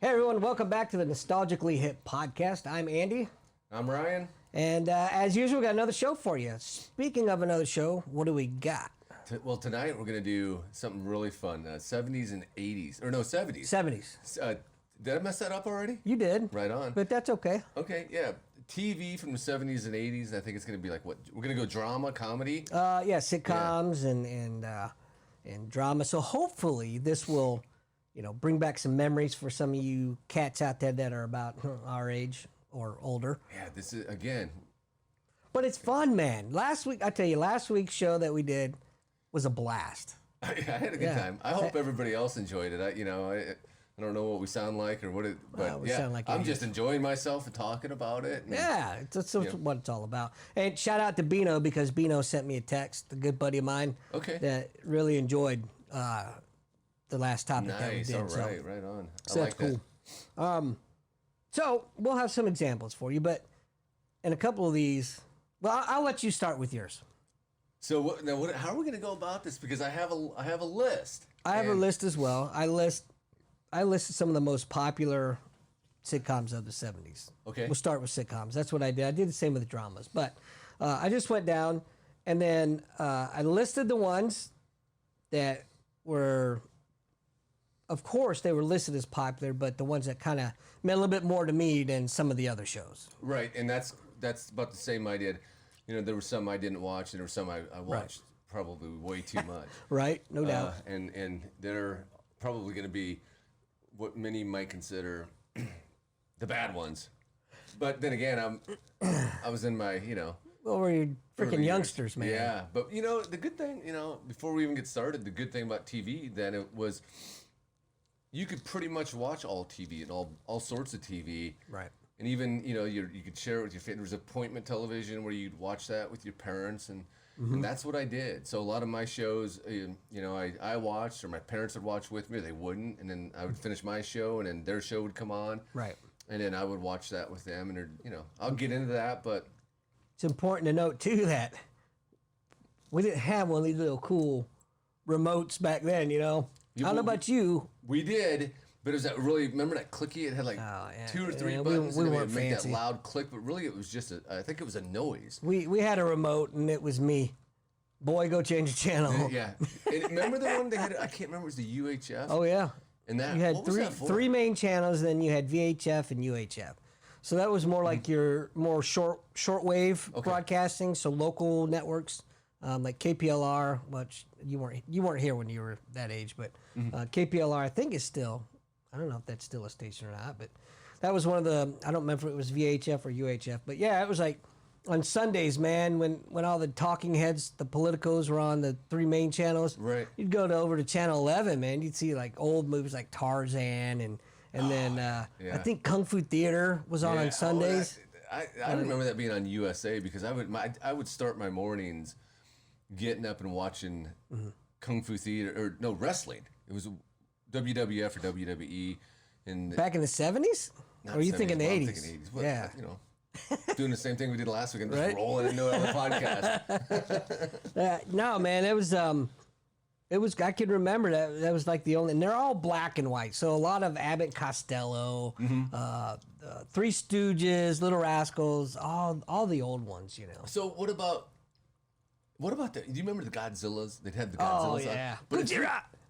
Hey everyone, welcome back to the Nostalgically Hit podcast. I'm Andy. I'm Ryan. And as usual, we got another show for you. Speaking of another show, what do we got? Well, tonight we're going to do something really fun. 70s and 80s. Or no, 70s. 70s. Did I mess that up already? You did. Right on. But that's okay. Okay, yeah. TV from the 70s and 80s. I think it's going to be like what? We're going to go drama, comedy? Yeah, sitcoms and drama. So hopefully this will, bring back some memories for some of you cats out there that are about our age or older. Yeah, this is, again. But it's fun, man. Last week's show that we did was a blast. I had a good time. I hope everybody else enjoyed it. I don't know what we sound like or but yeah, sound like I'm just enjoying myself and talking about it. Yeah, that's what it's all about. And shout out to Bino because Bino sent me a text, a good buddy of mine, that really enjoyed the last topic that we did. Nice, all right, right on. So that's cool. So we'll have some examples for you, but in a couple of these, well, I'll let you start with yours. So how are we going to go about this? Because I have a list. I have a list as well. I listed some of the most popular sitcoms of the 70s. Okay. We'll start with sitcoms. That's what I did. I did the same with the dramas. But I just went down, and then I listed the ones that were, of course, they were listed as popular, but the ones that kind of meant a little bit more to me than some of the other shows. Right, and that's about the same I did. There were some I didn't watch, and there were some I watched probably way too much. Right, no doubt. And they're probably going to be what many might consider the bad ones. But then again, I was in my, Well, we're freaking youngsters, man. Yeah, but the good thing, before we even get started, the good thing about TV then it was you could pretty much watch all TV and all sorts of TV. Right. And even, you could share it with your family. There was appointment television where you'd watch that with your parents, and that's what I did. So a lot of my shows, I watched, or my parents would watch with me, or they wouldn't, and then I would finish my show, and then their show would come on. Right. And then I would watch that with them, and, I'll get into that, but... It's important to note, too, that we didn't have one of these little cool remotes back then, I don't know about you. We did... But it was that really, remember that clicky? It had like 2 or 3 buttons we and it weren't would make fancy. that loud click, but really it was just I think it was a noise. We had a remote and it was me. Boy, go change the channel. Yeah. And remember the one they had, I can't remember, it was the UHF? Oh, yeah. And that, you had what was that for? three main channels, then you had VHF and UHF. So that was more like your more shortwave broadcasting, so local networks. Like KPLR, which you weren't here when you were that age, but KPLR I think is still, I don't know if that's still a station or not, but that was one of the, I don't remember if it was VHF or UHF, but yeah, it was like on Sundays, man, when all the talking heads, the politicos were on the 3 main channels, right. You'd go over to channel 11, man, you'd see like old movies like Tarzan and then I think Kung Fu Theater was on Sundays. I remember that being on USA because I would start my mornings getting up and watching Kung Fu Theater, or no, wrestling. It was WWF or WWE. And back in the 70s? Or are you thinking the 80s? I'm thinking 80s. But, yeah. Doing the same thing we did last week and just rolling into another podcast. No, man, it was, I can remember that was like the only, and they're all black and white. So a lot of Abbott and Costello, Three Stooges, Little Rascals, all the old ones, So what about do you remember the Godzillas? They'd have the Godzillas on. Yeah. But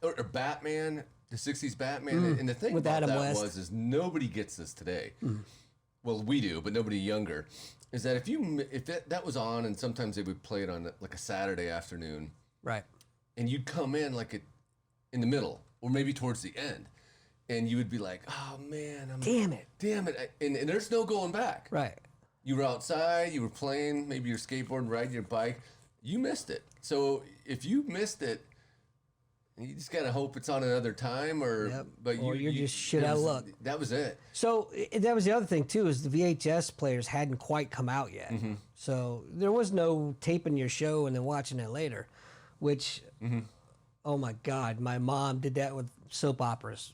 or Batman, the 60s Batman. And the thing with about Adam that West. is nobody gets this today. Well, we do, but nobody younger. Is that if that was on, and sometimes they would play it on like a Saturday afternoon. Right. And you'd come in in the middle, or maybe towards the end. And you would be like, oh man. Damn it. And there's no going back. Right. You were outside, you were playing, maybe you're skateboarding, riding your bike. You missed it. So if you missed it, you just gotta hope it's on another time, or you're just shit out of luck. That was it. So that was the other thing too, is the VHS players hadn't quite come out yet. So there was no taping your show and then watching it later, which, oh my God, my mom did that with soap operas.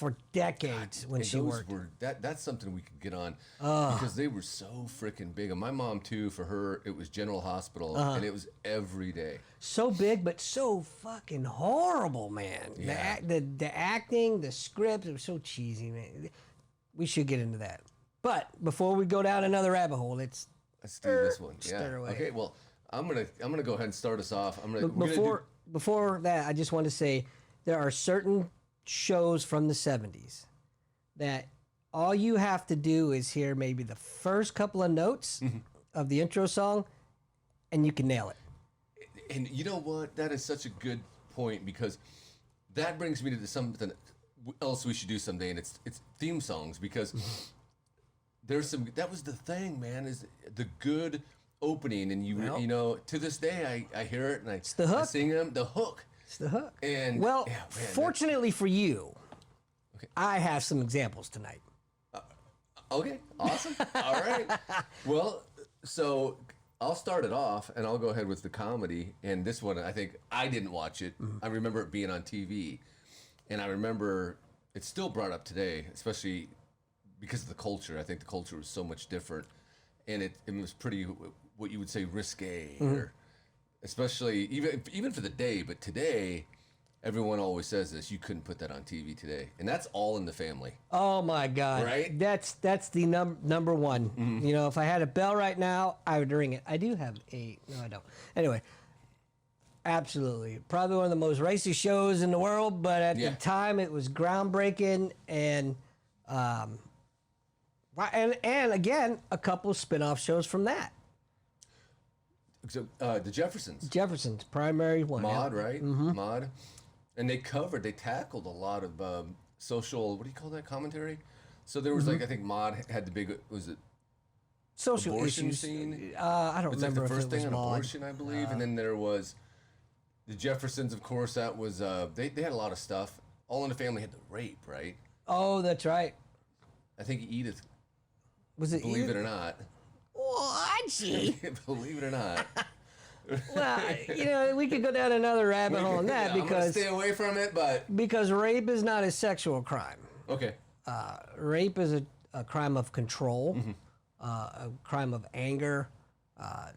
for decades when and she those worked. That's something we could get on because they were so freaking big. And my mom too, for her, it was General Hospital, and it was every day. So big, but so fucking horrible, man. Yeah. The acting, the script, it was so cheesy, man. We should get into that. But before we go down another rabbit hole, let's do this one. stir away. Okay. Well, I'm gonna go ahead and start us off. Before that, I just want to say there are certain shows from the 70s that all you have to do is hear maybe the first couple of notes of the intro song, and you can nail it. And you know what? That is such a good point because that brings me to something else we should do someday, and it's theme songs because there's some. That was the thing, man. Is the good opening, and you know to this day I hear it and it's the hook. I sing them the hook. It's the hook. And well, fortunately for you, I have some examples tonight. Okay, awesome. All right. Well, so I'll start it off, and I'll go ahead with the comedy. And this one, I think I didn't watch it. I remember it being on TV, and I remember it's still brought up today, especially because of the culture. I think the culture was so much different, and it was pretty what you would say risque, or especially even for the day. But today, everyone always says this: you couldn't put that on TV today, and that's All in the Family. Oh my God! Right? That's the number one. You know, if I had a bell right now, I would ring it. I do have a. No, I don't. Anyway, absolutely, probably one of the most racist shows in the world. But at the time, it was groundbreaking, and again, a couple of spin-off shows from that. So, the Jeffersons. Jefferson's primary one. Maude, right? Maude. And they tackled a lot of social, what do you call that, commentary? So there was like, I think Maude had the big, was it social abortion issues. scene? I don't It's like remember the if first it was thing on Maude. abortion, I believe. And then there was the Jeffersons, of course, that was, they had a lot of stuff. All in the Family had the rape, right? Oh, that's right. I think Edith, Was it believe Edith? it or not. What? Gee. Believe it or not. Well, you know, we could go down another rabbit hole on that I'm gonna because stay away from it, but rape is not a sexual crime. okay. Rape is a crime of control, a crime of anger.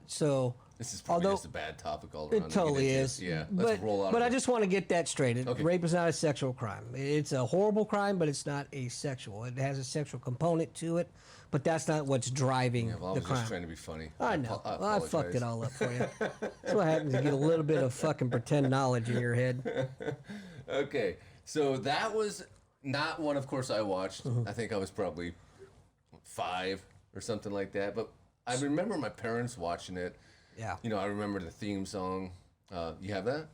So This is probably just a bad topic all around. it totally to get is. into. Yeah, but let's roll out. but of I it. just want to get that straight. Okay. Rape is not a sexual crime. It's a horrible crime, but it's not a sexual. It has a sexual component to it, but that's not what's driving Well, I the was crime. just trying to be funny. I know. I apologize. fucked it all up for you. That's what happens. You get a little bit of fucking pretend knowledge in your head. Okay, so that was not one, of course, I watched. I think I was probably 5 or something like that. But I remember my parents watching it. Yeah. You know, I remember the theme song. You have that?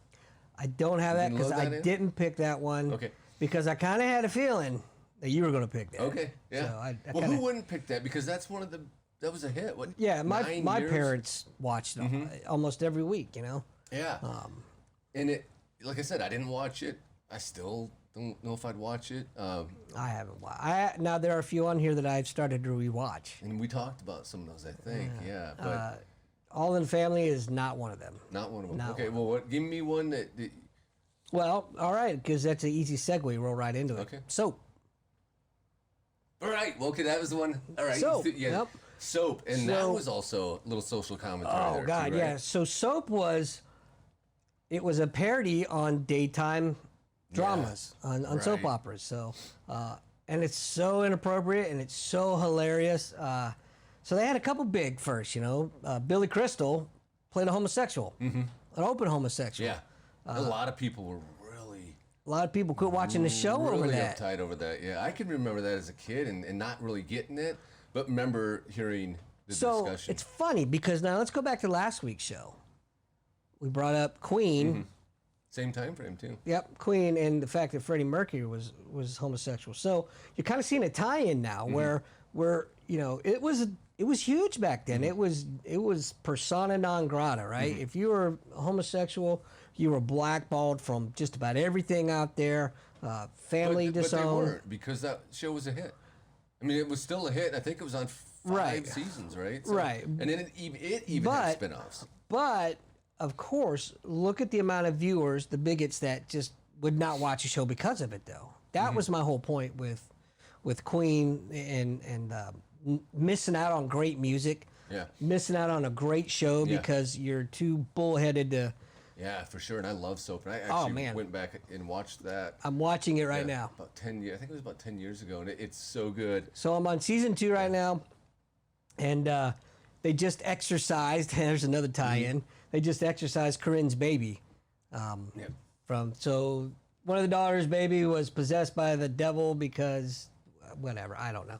I don't have that didn't because load I that in? didn't pick that one. Okay. Because I kind of had a feeling that you were going to pick that. Okay, yeah. So I Well, kinda- who wouldn't pick that? Because that's one of the. That was a hit. What? Yeah, my 9 my years? parents watched it almost every week. You know. Yeah. And it, like I said, I didn't watch it. I still don't know if I'd watch it. I haven't watched. Now there are a few on here that I've started to rewatch. And we talked about some of those, I think. Yeah, but All in the Family is not one of them. not one of them. not Okay, well, what? Give me one that Well, all right, because that's an easy segue. Roll right into it. Okay. Soap. All right. Well, okay, that was the one. All right. Soap, Yeah. yep. Soap, and that So- was also a little social commentary. Oh there God, too, right? yeah. So Soap was a parody on daytime dramas on soap right. operas. So and it's so inappropriate and it's so hilarious. So they had a couple big first. You know, Billy Crystal played a homosexual, an open homosexual. Yeah. A lot of people were really, A lot of people quit watching the show over really that. uptight over that. Yeah, I can remember that as a kid and not really getting it, but remember hearing the So discussion. it's funny because now let's go back to last week's show. We brought up Queen. Same time frame too. Yep, Queen, and the fact that Freddie Mercury was homosexual. So you're kind of seeing a tie-in now, where you know it was huge back then. It was persona non grata, right? If you were homosexual, you were blackballed from just about everything out there. Family But they disowned. weren't because that show was a hit. I mean, it was still a hit. I think it was on 5 Right. seasons, right? Right. And then it even But- had spin-offs. But of course, look at the amount of viewers, the bigots that just would not watch a show because of it, though. That was my whole point with Queen and missing out on great music. Yeah. Missing out on a great show because you're too bullheaded to. Yeah, for sure. And I love soap. And I actually went back and watched that. I'm watching it right now. About 10 years. I think it was about 10 years ago. And it's so good. So I'm on season 2 right now. And they just exorcised. There's another tie-in. They just exorcised Corinne's baby. So one of the daughters' baby was possessed by the devil because, whatever, I don't know.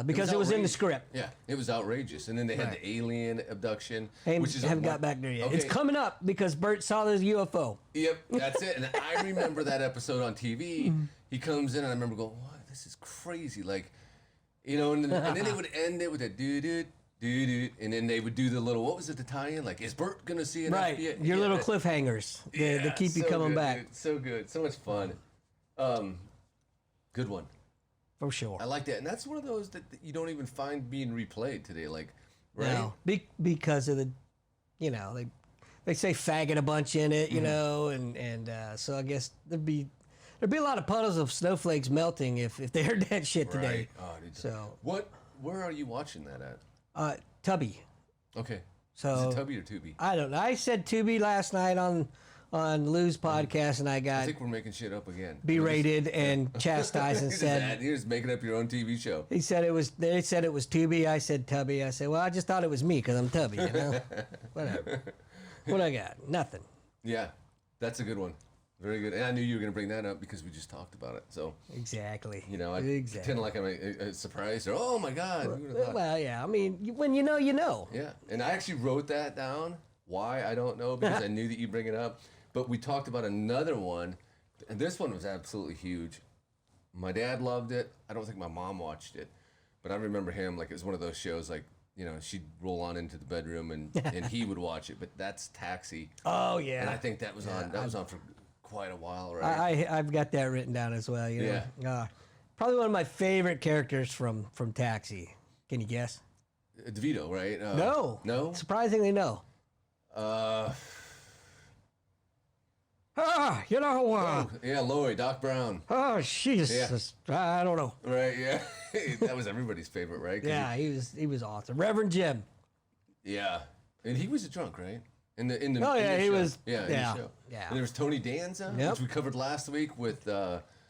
Because it was in the script. Yeah, it was outrageous. And then they had the alien abduction, which is haven't got back there yet. Okay. It's coming up because Bert saw the UFO. Yep, that's it. And I remember that episode on TV. He comes in, and I remember going, "What? This is crazy!" Like, you know. And then they would end it with a doo-doo, doo-doo, and then they would do the little, what was it, the tie-in? Like, is Bert gonna see an FBI? Your little cliffhangers that keep you coming back. Dude. So good, so much fun. Good one. For sure. I like that. And that's one of those that you don't even find being replayed today. Like, right? No, because of the, they say faggot a bunch in it, you know, and so I guess there'd be a lot of puddles of snowflakes melting if they heard that shit today. Right. Oh, dude. So where are you watching that at? Tubi. Okay. So is it Tubi or Tubi? I don't know. I said Tubi last night on Lou's podcast, and I think we're making shit up again. Berated and chastised and said you're just making up your own TV show. He said it was. They said it was Tubi. I said Tubby. I said, well, I just thought it was me because I'm Tubby. You know, whatever. What I got? Nothing. Yeah, that's a good one. Very good. And I knew you were going to bring that up because we just talked about it. So exactly. I pretend like I'm a surprise or oh my god. Well, yeah. I mean, when you know, you know. Yeah, and I actually wrote that down. Why I don't know because I knew that you'd bring it up. But we talked about another one, and this one was absolutely huge. My dad loved it. I don't think my mom watched it, but I remember him like it was one of those shows like, she'd roll on into the bedroom and he would watch it. But that's Taxi. Oh yeah. And I think that was on. That was on for quite a while, right? I've got that written down as well. You know? Yeah. Probably one of my favorite characters from Taxi. Can you guess? DeVito, right? No. Surprisingly, no. Lloyd, Doc Brown. Oh, Jesus. Yeah. I don't know. Right, yeah. That was everybody's favorite, right? Yeah, he was awesome. Reverend Jim. Yeah. And he was a drunk, right? In the he show. was. Yeah, in the show. Yeah. And there was Tony Danza, which we covered last week with...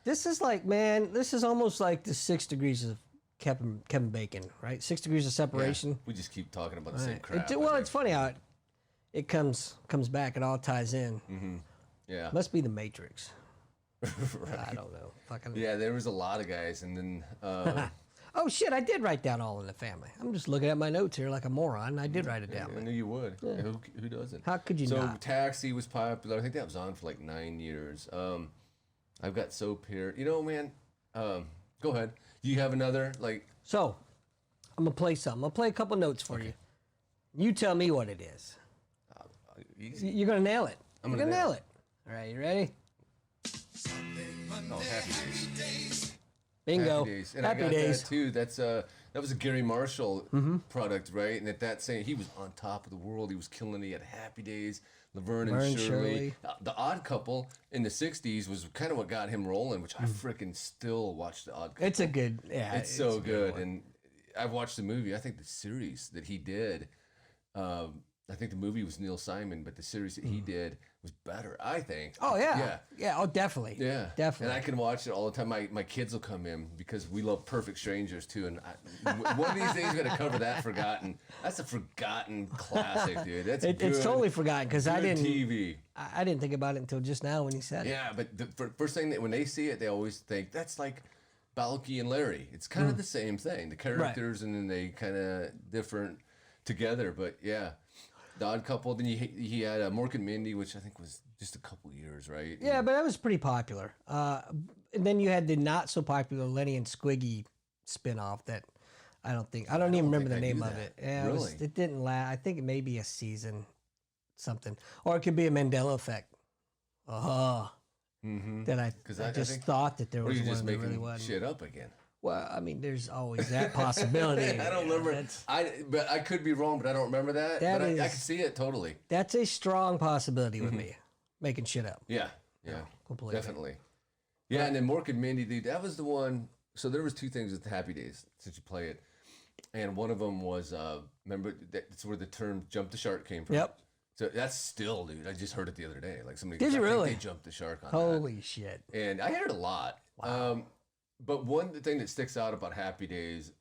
This is like, man, this is almost like the 6 degrees of Kevin Bacon, right? 6 degrees of separation. Yeah, we just keep talking about the same crap. It's funny how it comes back. It all ties in. Mm-hmm. Yeah. Must be the Matrix. Right. I don't know. Yeah, there was a lot of guys, and then... oh, shit, I did write down All in the Family. I'm just looking at my notes here like a moron. I did write it down. I knew you would. Yeah. Who doesn't? How could you not? So Taxi was popular. I think that was on for like 9 years. I've got soap here. Man, go ahead. Do you have another, like... So, I'm going to play something. I'll play a couple notes for you. You tell me what it is. Easy. You're going to nail it. I'm going to nail it. All right, you ready? Oh, Happy Days. Bingo. Happy Days. And Happy I got Days. that too. That was a Gary Marshall product, right? And at that saying, he was on top of the world. He was killing it. He had Happy Days, Laverne and Shirley. The Odd Couple in the 60s was kind of what got him rolling, which I freaking still watch The Odd Couple. It's a good, it's so good. And I've watched the movie. I think the series that he did, I think the movie was Neil Simon, but the series that he did was better, I think. Oh, yeah. Yeah, oh, definitely. Yeah. Definitely. And I can watch it all the time. My kids will come in because we love Perfect Strangers, too. And one of these days, we're going to cover that Forgotten. That's a forgotten classic, dude. That's good. It's totally forgotten because I didn't think about it until just now when you said it. Yeah, but the first thing that when they see it, they always think, that's like Balky and Larry. It's kind of the same thing. The characters, and then they kind of different together. But, yeah. The Odd Couple. Then he had Mork and Mindy, which I think was just a couple years, right? Yeah, but that was pretty popular. And then you had the not so popular Lenny and Squiggy spinoff that I don't even remember the name of it. Yeah, really? It didn't last. I think it may be a season, something, or it could be a Mandela effect. That I just thought that there was one that really wasn't. Shit up again. Well, I mean, there's always that possibility. I don't remember. But I could be wrong, but I don't remember that. But I can see it totally. That's a strong possibility with me, making shit up. Yeah, completely. Definitely. Yeah, and then Mork and Mindy, dude, that was the one. So there was two things with Happy Days since you play it, and one of them was remember that's where the term "jump the shark" came from. Yep. So that's still, dude. I just heard it the other day. Like somebody. Did you really? They jumped the shark on Holy shit! And I heard a lot. Wow. But one thing that sticks out about Happy Days,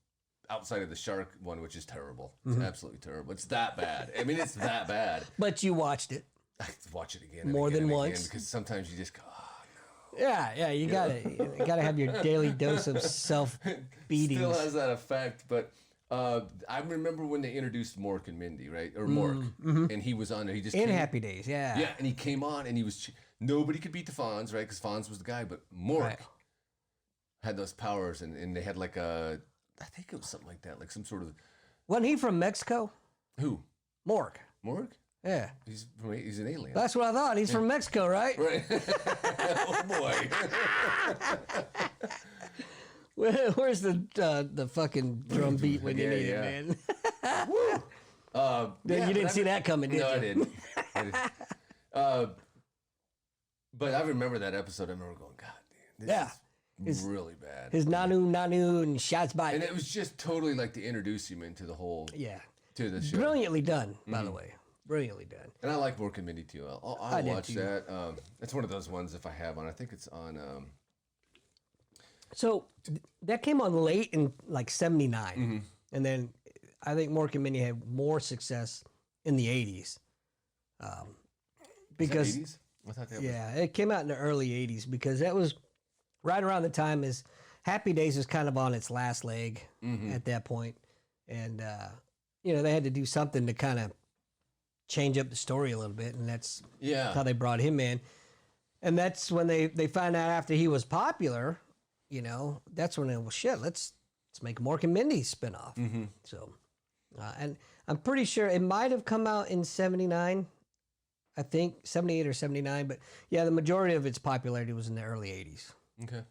outside of the shark one, which is terrible, it's absolutely terrible. It's that bad. I mean, it's that bad. But you watched it. I watch it again. And More again than and once. again, because sometimes you just go, oh, Yeah, you gotta have your daily dose of self beatings. Still has that effect, but I remember when they introduced Mork and Mindy, right? Or Mork, and he was on there. He just in came, Happy Days, yeah. yeah, and he came on, and he was nobody could beat the Fonz, right? Because Fonz was the guy, but Mork had those powers, and they had like I think it was something like that, like some sort of. Wasn't he from Mexico? Who? Mork. Mork? Yeah. He's an alien. That's what I thought. He's from Mexico, right? Right. Oh boy. Where's the fucking drum beat when you need it, man? You didn't see that coming, did you? No, I didn't. But I remember that episode. I remember going, God damn, this is really bad. His nanu and shots by. And it was just totally like to introduce him into the whole to the show. Brilliantly done, by the way. Brilliantly done. And I like Mork and Mindy too. I'll watch that. It's one of those ones if I have one. I think it's on. So that came on late in like '79, and then I think Mork and Mindy had more success in the '80s. Because 80s? I thought that it came out in the early '80s because that was right around the time as Happy Days was kind of on its last leg at that point, and they had to do something to kind of change up the story a little bit, and that's how they brought him in. And that's when they found out after he was popular, that's when let's make a Mork and Mindy spinoff. So, and I'm pretty sure it might have come out in '79, I think 78 or '79, but yeah, the majority of its popularity was in the early '80s. Okay,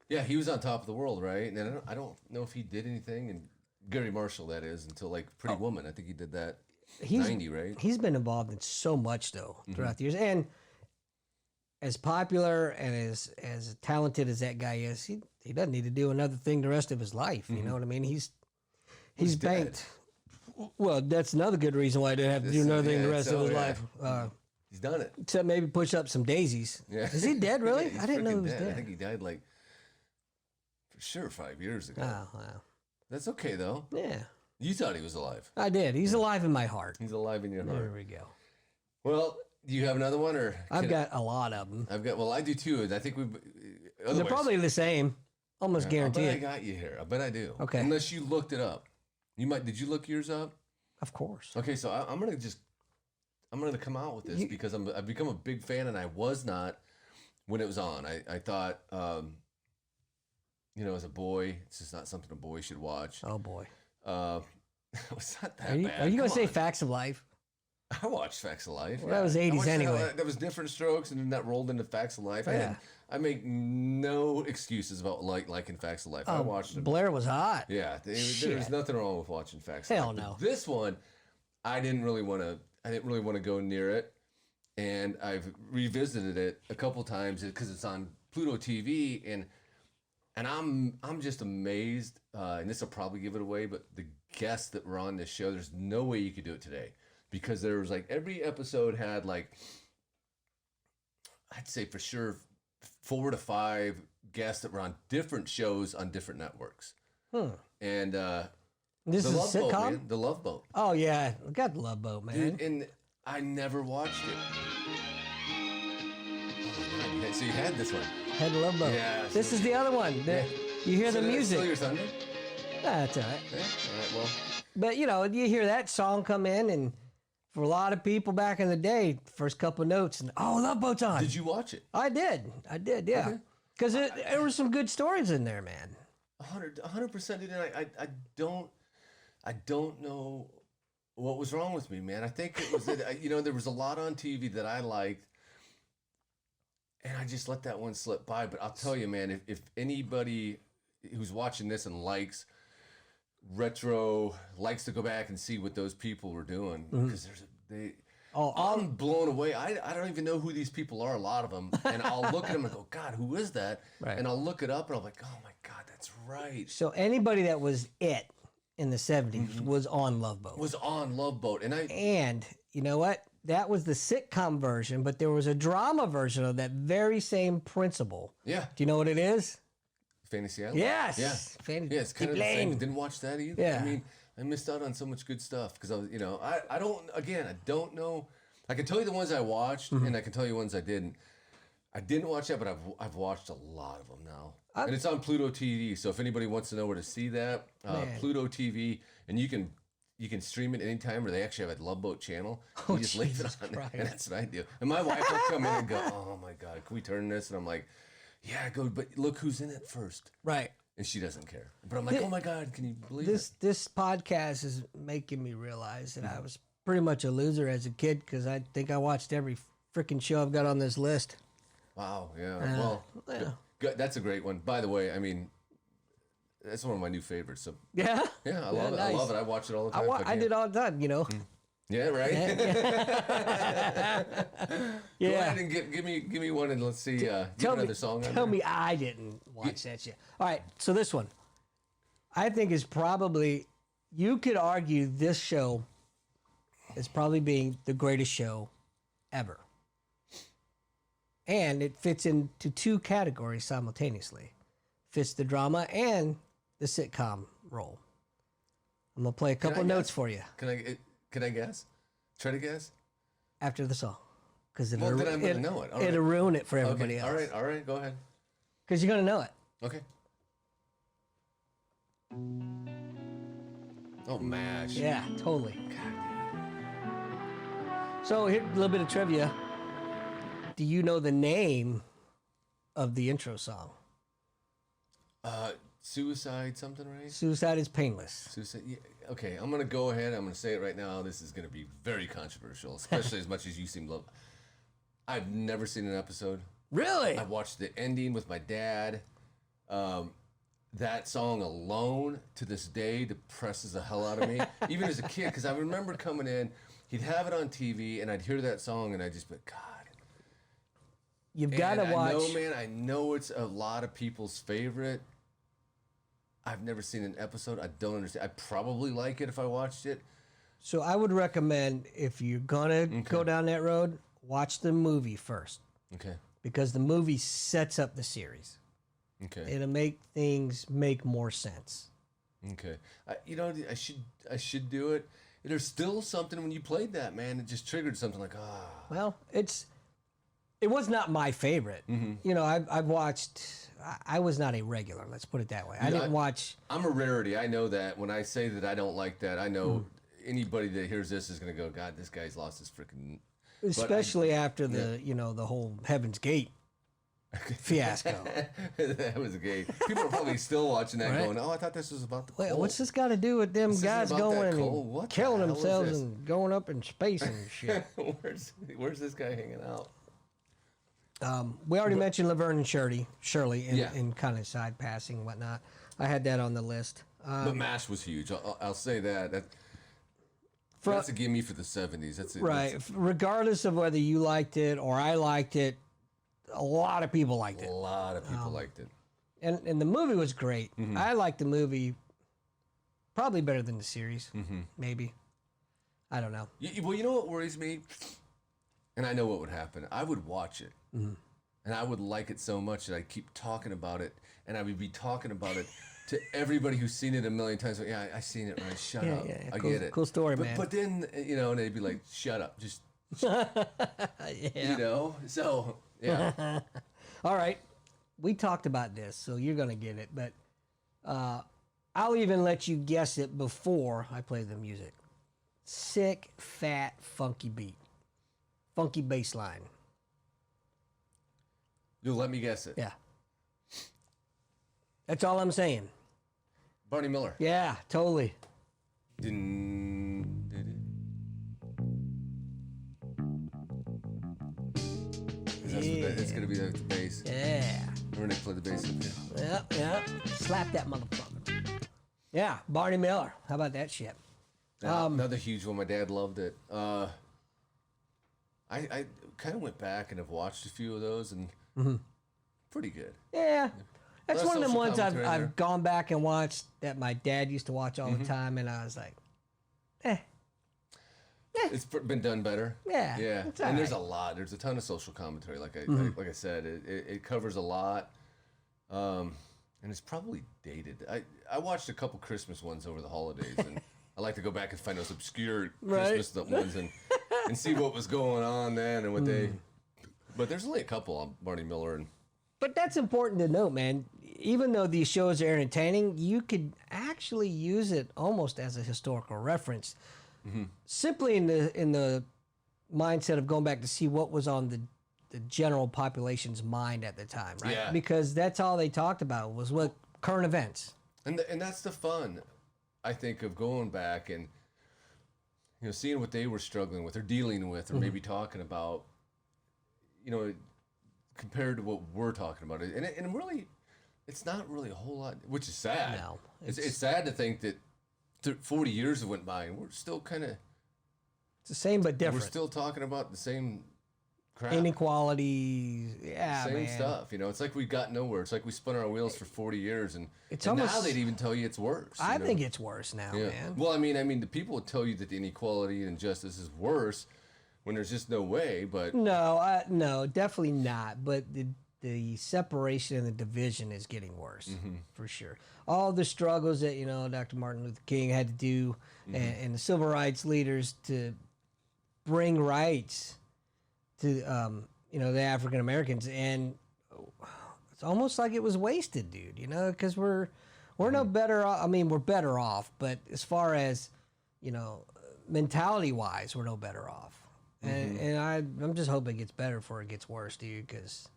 yeah, he was on top of the world, right? And then I don't know if he did anything, and Gary Marshall, that is, until like Pretty Woman. I think he did that. 90, right? He's been involved in so much though throughout the years, and as popular and as talented as that guy is, he doesn't need to do another thing the rest of his life. You know what I mean? He's banked. Well, that's another good reason why he didn't have to do another thing the rest of his life. He's done it. Except maybe push up some daisies. Yeah. Is he dead? Really? Yeah, I didn't know he was dead. dead. I think he died like for sure 5 years ago. Oh wow. That's okay though. Yeah. You thought he was alive. I did. He's alive in my heart. He's alive in your heart. There we go. Well, do you have another one, or I've got a lot of them. Well, I do too. And I think they're probably the same. Almost guaranteed. I got you here. I bet I do. Okay. Unless you looked it up. Did you look yours up? Of course. Okay, so I'm gonna come out with this because I've become a big fan, and I was not when it was on. I thought, as a boy, it's just not something a boy should watch. Oh boy. It's not that bad. Are you going to say Facts of Life? I watched Facts of Life. Well, that was 80s anyway. That was Different Strokes, and then that rolled into Facts of Life. Yeah. I make no excuses about liking Facts of Life. I watched them. Blair was hot. Yeah, there's nothing wrong with watching Facts of Life. Hell no. But this one, I didn't really want to go near it, and I've revisited it a couple times because it's on Pluto TV, and I'm just amazed, and this will probably give it away, but the guests that were on this show, there's no way you could do it today, because there was like every episode had like, I'd say for sure 4 to 5 guests that were on different shows on different networks. And this is a sitcom? Boat, man. The Love Boat. Oh yeah, I got the Love Boat, man. Dude, and I never watched it. Oh, so you had this one. Had the Love Boat. Yeah. This is the other one. You hear the music. Steal Your Thunder? That's all right. Yeah. All right. Well. But you hear that song come in, and for a lot of people back in the day, first couple of notes, and Love Boat's on. Did you watch it? I did, yeah. Because there were some good stories in there, man. 100%. And I don't know what was wrong with me, man. I think it was that there was a lot on TV that I liked, and I just let that one slip by. But I'll tell you, man, if anybody who's watching this and likes retro, likes to go back and see what those people were doing, because Oh, I'm blown away. I don't even know who these people are, a lot of them. And I'll look at them and go, God, who is that? Right. And I'll look it up and I'm like, oh my God, that's right. So anybody that was it in the 70s was on Love Boat. Was on Love Boat. And you know what? That was the sitcom version, but there was a drama version of that very same principle. Yeah. Do you know what it is? Fantasy Island? Yes. Yeah. Fantasy. Yeah, it's kind of the same. Didn't watch that either. Yeah. I mean, I missed out on so much good stuff because I was, I don't know. I can tell you the ones I watched and I can tell you ones I didn't. I didn't watch that, but I've watched a lot of them now. And it's on Pluto TV. So if anybody wants to know where to see that, Pluto TV, and you can stream it anytime, or they actually have a Love Boat channel. You just leave it on there, and that's what I do. And my wife will come in and go, oh my God, can we turn this? And I'm like, yeah, I go, but look who's in it first. Right. And she doesn't care. But I'm like, oh my God, can you believe it? This podcast is making me realize that I was pretty much a loser as a kid because I think I watched every freaking show I've got on this list. Wow, yeah. That's a great one. By the way, I mean, that's one of my new favorites. So Yeah? yeah, I love it. Nice. I love it. I watch it all the time. I did all the time, Yeah, right. Yeah. Go ahead and give me one, and let's see. Give another song. Tell me I didn't watch that shit. All right, so this one, I think is probably, you could argue this show is probably being the greatest show ever. And it fits into two categories simultaneously. Fits the drama and the sitcom role. I'm going to play a couple notes for you. Can I guess? Try to guess? After the song. Because Then I'm going to know it. All right. It'll ruin it for everybody Okay. else. All right, go ahead. Because you're going to know it. Okay. Oh, MASH. Yeah, totally. God, So here, a little bit of trivia. Do you know the name of the intro song? Suicide something, right? Suicide is Painless. Suicide. Yeah, okay, I'm going to go ahead. I'm going to say it right now. This is going to be very controversial, especially as much as you seem love. I've never seen an episode. Really? I watched the ending with my dad. That song alone, to this day, depresses the hell out of me. Even as a kid, because I remember coming in, he'd have it on TV, and I'd hear that song, and I'd just be, God. You've got to watch. I know it's a lot of people's favorite. I've never seen an episode. I don't understand. I'd probably like it if I watched it. So I would recommend, if you're going to go down that road, watch the movie first. Okay. Because the movie sets up the series. Okay. It'll make things make more sense. Okay. I should do it. There's still something when you played that, man. It just triggered something like, Well, it was not my favorite. Mm-hmm. I've watched. I was not a regular. Let's put it that way. I didn't watch. I'm a rarity. I know that. When I say that I don't like that, I know anybody that hears this is going to go, God, this guy's lost his freaking. Especially after the the whole Heaven's Gate fiasco. That was great. People are probably still watching that, going, "Oh, I thought this was about the Wait, coal. what's this got to do with them guys going and killing themselves and going up in space and shit?" Where's this guy hanging out? We already mentioned Laverne and Shirley in kind of side passing and whatnot. I had that on the list. But MASH was huge. I'll say that. That's a gimme for the 70s. That's it. Right. Regardless of whether you liked it or I liked it, a lot of people liked it. A lot of people liked it. And the movie was great. Mm-hmm. I liked the movie probably better than the series. Mm-hmm. Maybe. I don't know. Well, you know what worries me? And I know what would happen. I would watch it. Mm-hmm. And I would like it so much that I'd keep talking about it. And I would be talking about it to everybody who's seen it a million times. Like, yeah, I seen it, right? Shut up. Yeah, I get it. Cool story, man. But then, and they'd be like, shut up. Just, So, yeah. All right. We talked about this, so you're going to get it. But I'll even let you guess it before I play the music. Sick, fat, funky beat. Funky bass line. You'll let me guess it. Yeah. That's all I'm saying. Barney Miller. Yeah, totally. It's going to be the bass. Yeah. We're going to play the bass in here. Yeah. Slap that motherfucker. Yeah, Barney Miller. How about that shit? Another huge one. My dad loved it. I kind of went back and have watched a few of those, and pretty good. Yeah. That's Less one of them social ones commentary in there. I've gone back and watched that my dad used to watch all the time, and I was like, It's been done better. Yeah, Yeah. it's And all there's right. a lot. There's a ton of social commentary. Like I said, it covers a lot. And it's probably dated. I watched a couple Christmas ones over the holidays, and I like to go back and find those obscure Right. Christmas ones and see what was going on then and what they. But there's only a couple on Barney Miller and. But that's important to note, man. Even though these shows are entertaining, you could actually use it almost as a historical reference, simply in the mindset of going back to see what was on the general population's mind at the time, right? Yeah. Because that's all they talked about was what current events. And that's the fun, I think, of going back and seeing what they were struggling with or dealing with or maybe talking about, compared to what we're talking about. And really, it's not really a whole lot, which is sad. No, it's sad to think that 40 years have went by and we're still kind of, It's the same but we're different. still talking about the same crap. Inequalities, yeah, Same man. stuff, It's like we got nowhere. It's like we spun our wheels for 40 years, and It's now almost- they'd even tell you it's worse. I think it's worse now, Yeah. man. Well, I mean, the people would tell you that the inequality and injustice is worse when there's just no way. But No, definitely not. But the separation and the division is getting worse for sure. All the struggles that Dr. Martin Luther King had to do, and the civil rights leaders to bring rights to the African Americans, and it's almost like it was wasted, dude. Because we're no better off. I mean, we're better off, but as far as mentality wise, we're no better off. And I'm just hoping it gets better before it gets worse, dude, because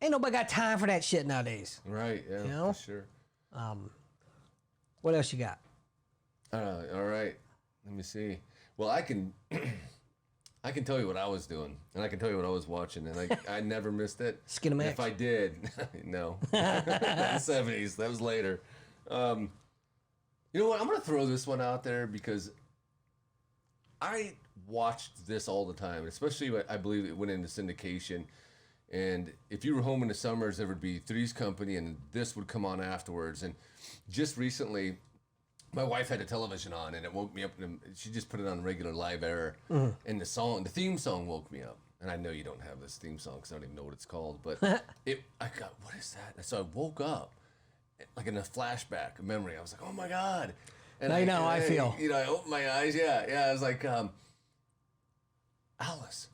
ain't nobody got time for that shit nowadays. right, yeah, for sure. What else you got? All right, let me see. Well, I can tell you what I was doing, and I can tell you what I was watching, and I never missed it. Skinamax? If I did, no, not the '70s. That was later. You know what? I'm gonna throw this one out there because I watched this all the time, especially I believe it went into syndication. And if you were home in the summers, there would be Three's Company, and this would come on afterwards. And just recently, my wife had a television on, and it woke me up. And she just put it on regular live air, and the theme song woke me up. And I know you don't have this theme song because I don't even know what it's called, but I got, what is that? And so I woke up, like in a flashback, a memory. I was like, oh my god! And I feel. I opened my eyes. Yeah. I was like, Alice.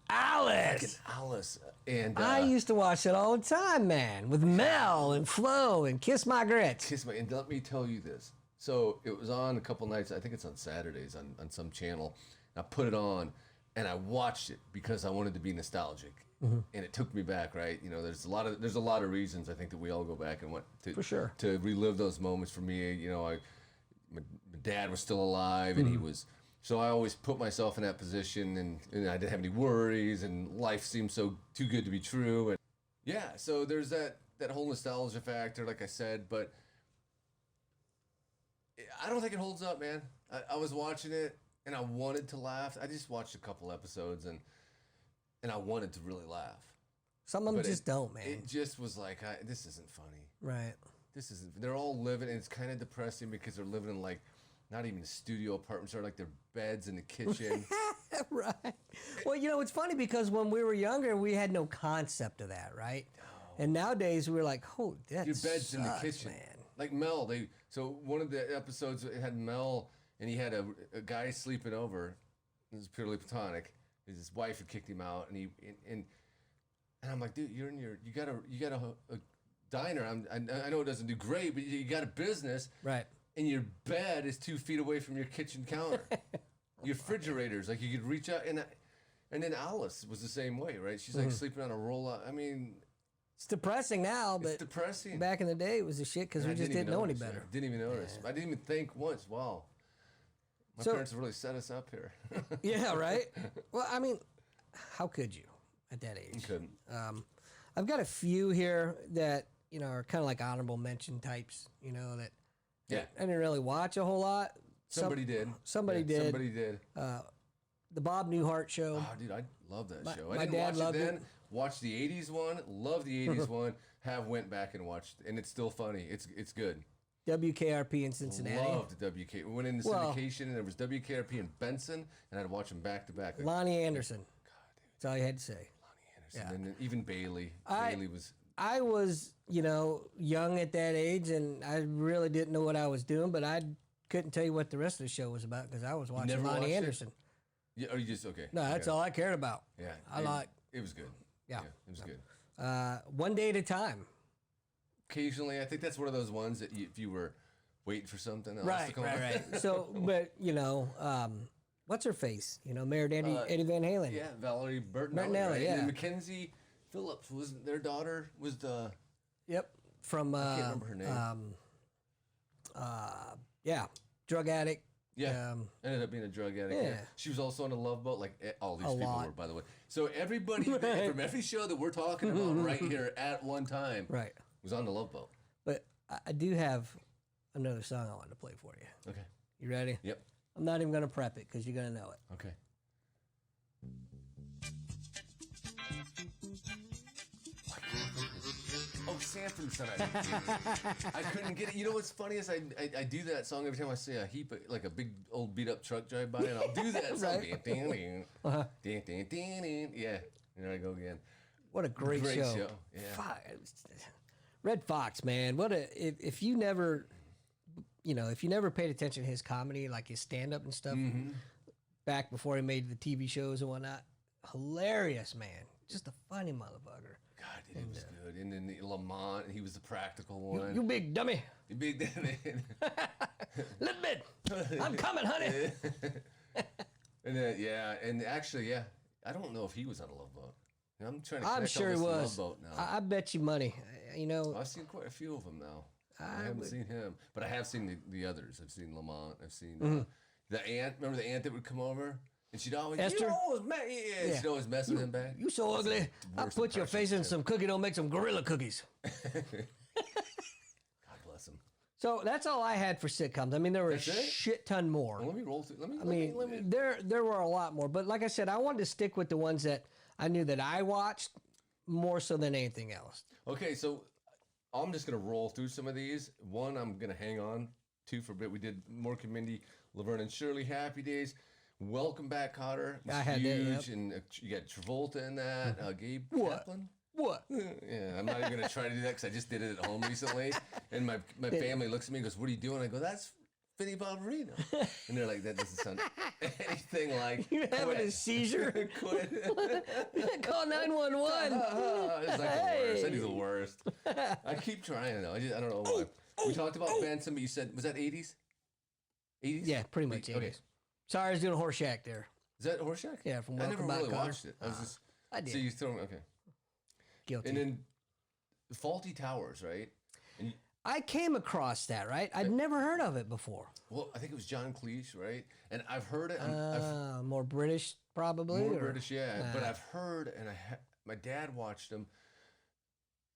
Alice. And I used to watch it all the time, man, with Mel and Flo and Kiss My Grits. and let me tell you this. So it was on a couple nights. I think it's on Saturdays on some channel. And I put it on, and I watched it because I wanted to be nostalgic, and it took me back. Right, there's a lot of reasons I think that we all go back and want to For sure. to relive those moments. For me, my dad was still alive, and he was. So I always put myself in that position, and I didn't have any worries, and life seemed so too good to be true. And yeah, so there's that whole nostalgia factor, like I said, but I don't think it holds up, man. I was watching it, and I wanted to laugh. I just watched a couple episodes, and I wanted to really laugh. Some of them But just don't, man. It just was like, this isn't funny. Right. This isn't. They're all living, and it's kind of depressing because they're living in like. Not even studio apartments, or like their beds in the kitchen. Right. Well, it's funny because when we were younger, we had no concept of that, right? And nowadays we're like, oh, that Your bed's in the sucks, kitchen. man. Like Mel, so one of the episodes it had Mel, and he had a guy sleeping over. This is purely platonic. His wife had kicked him out, and I'm like, dude, you got a diner. I know it doesn't do great, but you got a business. Right. And your bed is 2 feet away from your kitchen counter. Your refrigerators, like you could reach out, and then Alice was the same way, right? She's like sleeping on a roll-out. I mean, It's depressing now, but it's depressing. back in the day it was the shit because we just didn't know any better. Didn't even notice. I didn't even think once. Wow, my parents really set us up here. Yeah, right? Well, I mean, how could you at that age? You couldn't. I've got a few here that, are kind of like honorable mention types, that Yeah. I didn't really watch a whole lot. Somebody did. Somebody Yeah, did. Somebody did. the Bob Newhart show. Oh, dude, I love that show. my I didn't dad watch it loved then. it. Watched the 80s one. Loved the 80s one. Have went back and watched, and it's still funny. It's good. WKRP in Cincinnati. Loved WK. We went into syndication, and there was WKRP in Benson, and I'd watch them back to back. Like, Lonnie Anderson. God, dude. That's all you had to say. Lonnie Anderson. And then even Bailey. Bailey was... I was, young at that age, and I really didn't know what I was doing, but I couldn't tell you what the rest of the show was about because I was watching never Lonnie watched it? Anderson. Yeah, or you just... Okay. No, that's all I cared about. Yeah. It was good. Yeah. It was good. One day at a time. Occasionally, I think that's one of those ones that if you were waiting for something else to Right. come on. So, but, what's her face? Mayor Eddie Van Halen. Yeah, Valerie Bertinelli. Bertinelli, Right? yeah. And then Mackenzie Phillips, was their daughter, was the... Yep. From, I can't remember her name. drug addict. Yeah, ended up being a drug addict. Yeah. She was also on a Love Boat, like all these people lot. were, by the way. So everybody from every show that we're talking about right here at one time Right. was on the Love Boat. But I do have another song I wanted to play for you. Okay. You ready? Yep. I'm not even going to prep it because you're going to know it. Okay. Oh, Sanford Son. I couldn't get it. You know what's funny is I do that song every time I see a heap of, like a big old beat up truck drive by, and I'll do that song. Right. Yeah. And there I go again. What a great show. Yeah. Red Fox, man. If you never paid attention to his comedy, like his stand up and stuff, back before he made the TV shows and whatnot, hilarious, man. Just a funny motherfucker. God, dude, it was good. And then the Lamont, he was the practical one. You big dummy. You big dummy. Little bit. I'm coming, honey. And then, and actually, I don't know if he was on a Love Boat. I'm trying to I'm connect sure all he this to was. Love Boat now. I bet you money. I've seen quite a few of them now. I haven't seen him, but I have seen the others. I've seen Lamont. I've seen the aunt. Remember the aunt that would come over? And she'd always, Esther? She'd always mess with him back. You so ugly. I'll put your face in some cookie dough, make some gorilla cookies. God bless him. So that's all I had for sitcoms. I mean, there were a shit ton more. Well, let me roll through. Let me. There were a lot more. But like I said, I wanted to stick with the ones that I knew that I watched more so than anything else. Okay, so I'm just going to roll through some of these. One I'm going to hang on to for a bit. We did Mork and Mindy, Laverne and Shirley, Happy Days. Welcome Back, Cotter. I had that, huge, and you got Travolta in that. Gabe Kaplan. What? Yeah, I'm not even going to try to do that because I just did it at home recently. And my family looks at me and goes, "What are you doing?" I go, "That's Vinnie Barbarino." And they're like, "That doesn't sound anything like." You're having a seizure? Quit. Call 911. It's like the worst. I do the worst. I keep trying though. I don't know why. We talked about Benson, but you said, was that 80s? 80s? Yeah, pretty much 80s. Okay. Sorry, I was doing a Horseshack there. Is that Horseshack? Yeah, from I never Welcome Back, really Cotter. watched it. I was just. I did. So you throw me, okay. Guilty. And then Faulty Towers, right? And I came across that, right? I'd never heard of it before. well, I think it was John Cleese, right? And I've heard it. More British, probably. More or- British, yeah. But I've heard, and my dad watched them.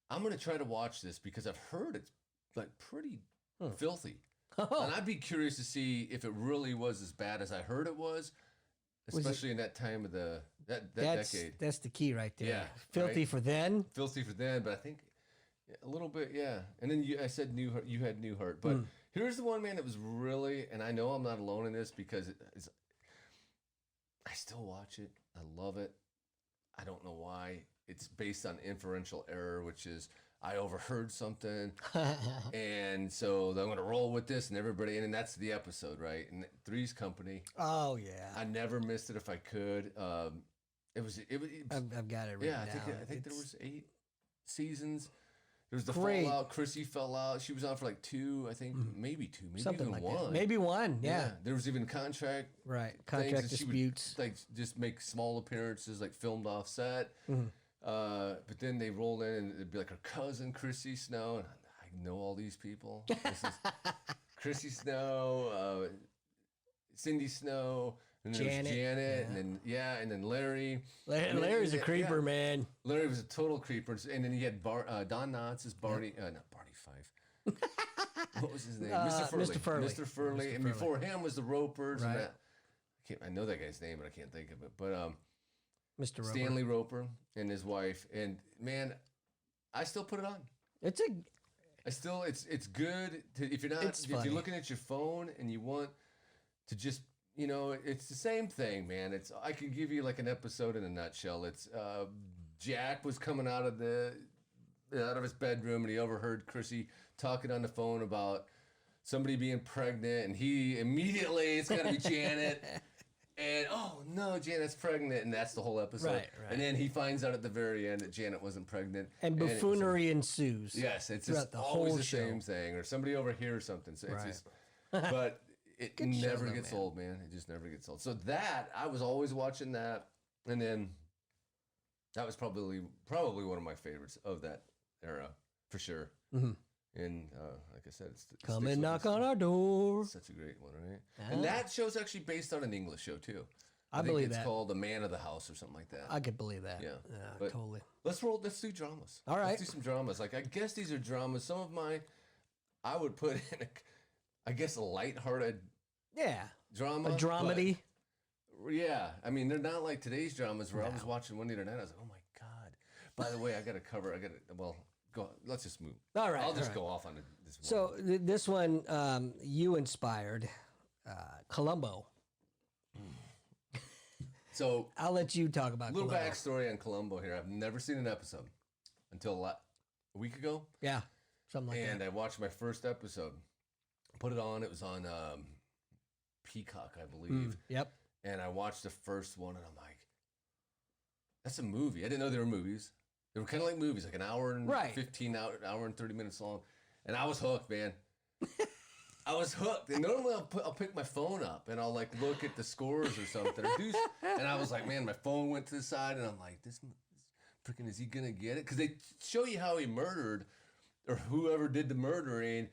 I'm gonna try to watch this because I've heard it's like pretty filthy, and I'd be curious to see if it really was as bad as I heard it was, especially in that time of that decade. That's the key right there. Yeah, Filthy right? for then. Filthy for then, but I think a little bit, yeah. And then I said Newhart, you had Newhart, but here's the one, man, that was really, and I know I'm not alone in this because I still watch it. I love it. I don't know why. It's based on inferential error, which is I overheard something, and so I'm going to roll with this, and everybody, and that's the episode, right? And Three's Company. Oh yeah. I never missed it if I could. It was. I've got it written Yeah, down. I think there was 8 seasons. There was the Great. fallout. Chrissy fell out. She was on for like 2, I think, maybe 2, maybe Something even like 1. that. Maybe 1. Yeah. There was even contract. Right. things Contract that she would, disputes. like just make small appearances, like filmed off set. Mm-hmm. But then they roll in and it'd be like her cousin Chrissy Snow, and I know all these people. This is Chrissy Snow, Cindy Snow, and then Janet, Janet, and then Larry. Larry's a creeper, man. Larry was a total creeper, and then you had Don Knotts as Barney, not Barney Fife. What was his name? Mr. Furley. Mr. Furley. Mr. Furley. And before him was the Ropers. Right. And that, I I know that guy's name, but I can't think of it. But Mr. Roper. Stanley Roper and his wife, and man, I still put it on. It's good to, if you're looking at your phone and you want to just, it's the same thing, man. I could give you like an episode in a nutshell. It's Jack was coming out of his bedroom and he overheard Chrissy talking on the phone about somebody being pregnant, and he immediately, it's got to be Janet. And, oh, no, Janet's pregnant, and that's the whole episode. Right. And then he finds out at the very end that Janet wasn't pregnant. And buffoonery ensues. Yes, it's just always the same thing, or somebody overhears something. So it's just, but it never gets old, man. It just never gets old. So I was always watching that, and then that was probably one of my favorites of that era, for sure. Mm-hmm. And like I said, it's Come and knock on our door. Such a great one, right? And that show's actually based on an English show too. I believe that. It's called The Man of the House or something like that. I could believe that. Yeah, totally. Let's do dramas. All right. Let's do some dramas. Like, I guess these are dramas. Some of mine, I would put in, a lighthearted drama. A dramedy. Yeah. I mean, they're not like today's dramas where I was watching one the other night. I was like, oh my God. By the way, go. Let's just move. All right. I'll just go off on this one. So this one, you inspired Columbo. So I'll let you talk about Columbo. Columbo. Backstory on Columbo here. I've never seen an episode until a week ago. Yeah, something like that. And I watched my first episode. Put it on. It was on Peacock, I believe. Yep. And I watched the first one, and I'm like, that's a movie. I didn't know they were movies. They were kind of like movies, like an hour and 15, hour and 30 minutes long. And I was hooked, man. I was hooked. And normally I'll pick my phone up and I'll like look at the scores or something. And I was like, man, my phone went to the side and I'm like, this freaking, is he going to get it? Because they show you how he murdered or whoever did the murdering.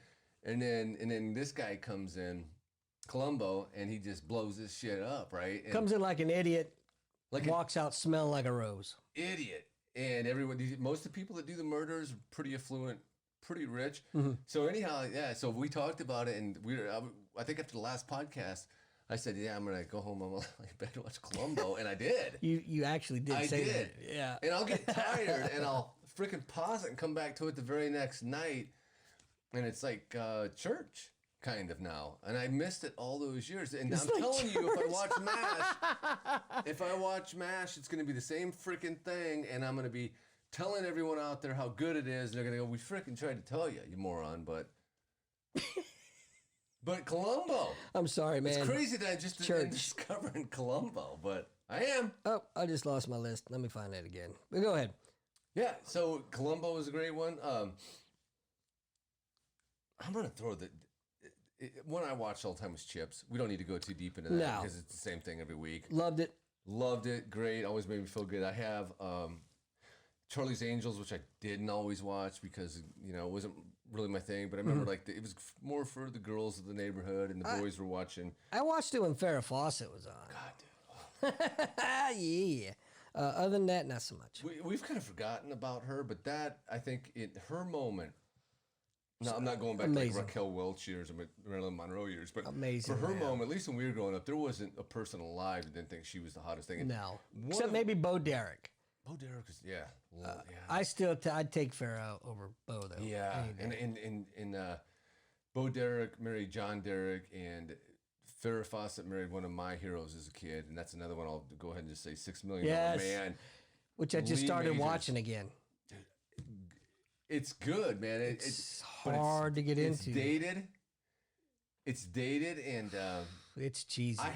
And then this guy comes in, Columbo, and he just blows this shit up, right? And comes in like an idiot, walks out smelling like a rose. Idiot. And most of the people that do the murders are pretty affluent, pretty rich. Mm-hmm. So anyhow, so we talked about it, and I think after the last podcast, I said, yeah, I'm gonna go home. I'm gonna lay in bed and watch Columbo, and I did. You actually did. I say did. That. Yeah. And I'll get tired, and I'll freaking pause it and come back to it the very next night, and it's like church. Kind of now, and I missed it all those years. And I'm telling you, if I watch MASH, it's going to be the same freaking thing, and I'm going to be telling everyone out there how good it is. And they're going to go, "We freaking tried to tell you, you moron!" But Columbo. I'm sorry, man. It's crazy that I just didn't discovering Columbo, but I am. Oh, I just lost my list. Let me find that again. But go ahead. Yeah. So Columbo was a great one. I'm going to throw one I watched all the time was Chips. We don't need to go too deep into that because it's the same thing every week. Loved it. Great. Always made me feel good. I have Charlie's Angels, which I didn't always watch because it wasn't really my thing. But I remember it was more for the girls of the neighborhood and the boys were watching. I watched it when Farrah Fawcett was on. God, dude. Yeah. Other than that, not so much. We've kind of forgotten about her, but that I think her moment. No, I'm not going back to like Raquel Welch years or Marilyn Monroe years, but for her moment, at least when we were growing up, there wasn't a person alive that didn't think she was the hottest thing. No, except maybe Bo Derek. Bo Derek is I'd take Farrah over Bo though. Yeah, and Bo Derek married John Derek, and Farrah Fawcett married one of my heroes as a kid, and that's another one. I'll go ahead and just say $6 Million Man, which I just started watching again. It's good, man. It's hard to get into. It's dated, and it's cheesy. I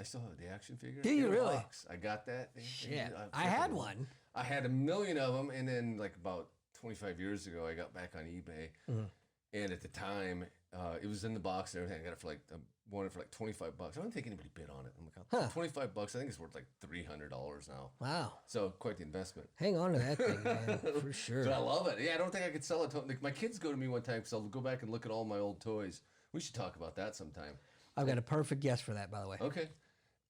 still have the action figure. Do you really? I got that. Shit, I had one. I had a million of them, and then like about 25 years ago, I got back on eBay, and at the time, it was in the box and everything. I got it for wanted it for like $25. I don't think anybody bid on it. I'm like, $25. I think it's worth like $300 now. Wow. So quite the investment. Hang on to that thing, man, for sure. But I love it. Yeah, I don't think I could sell it. Like, my kids go to me one time because I'll go back and look at all my old toys. We should talk about that sometime. I've got a perfect guess for that, by the way. Okay.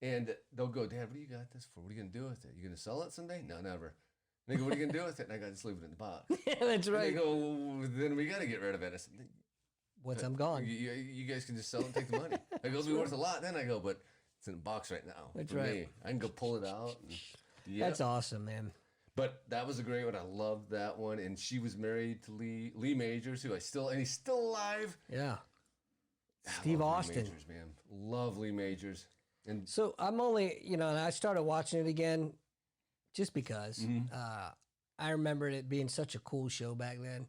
And they'll go, Dad, what do you got this for? What are you going to do with it? You going to sell it someday? No, never. And they go, what are you going to do with it? And I go, just leave it in the box. Yeah, that's right. And they go, well, then we got to get rid of it. I said, once I'm gone. You guys can just sell it and take the money. I go, it'll be worth a lot. Then I go, but It's in a box right now. That's for right. me. I can go pull it out. And, yeah. That's awesome, man. But that was a great one. I loved that one. And she was married to Lee Majors, and he's still alive. Yeah. I Steve love Lee Austin. Majors, man. Love Lee Majors. And So I'm only, and I started watching it again just because I remembered it being such a cool show back then.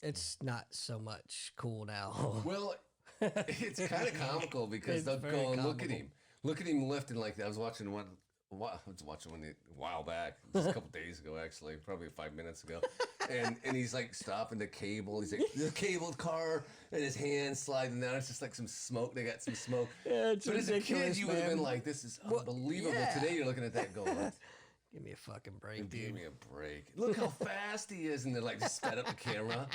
It's not so much cool now. well, it's kind of comical because It's they'll very go and look comical. at him. Look at him lifting like that. I was watching one a while back, just a couple days ago, actually, probably 5 minutes ago. And he's like stopping the cable. He's like, the cable car, and his hand sliding down. It's just like some smoke. They got some smoke. Yeah, it's but as a kid, ridiculous, you would have man. been like, this is unbelievable. yeah. Today, you're looking at that going, Give me a fucking break, give dude. me a break. Look how fast he is. And they're like, just sped up the camera.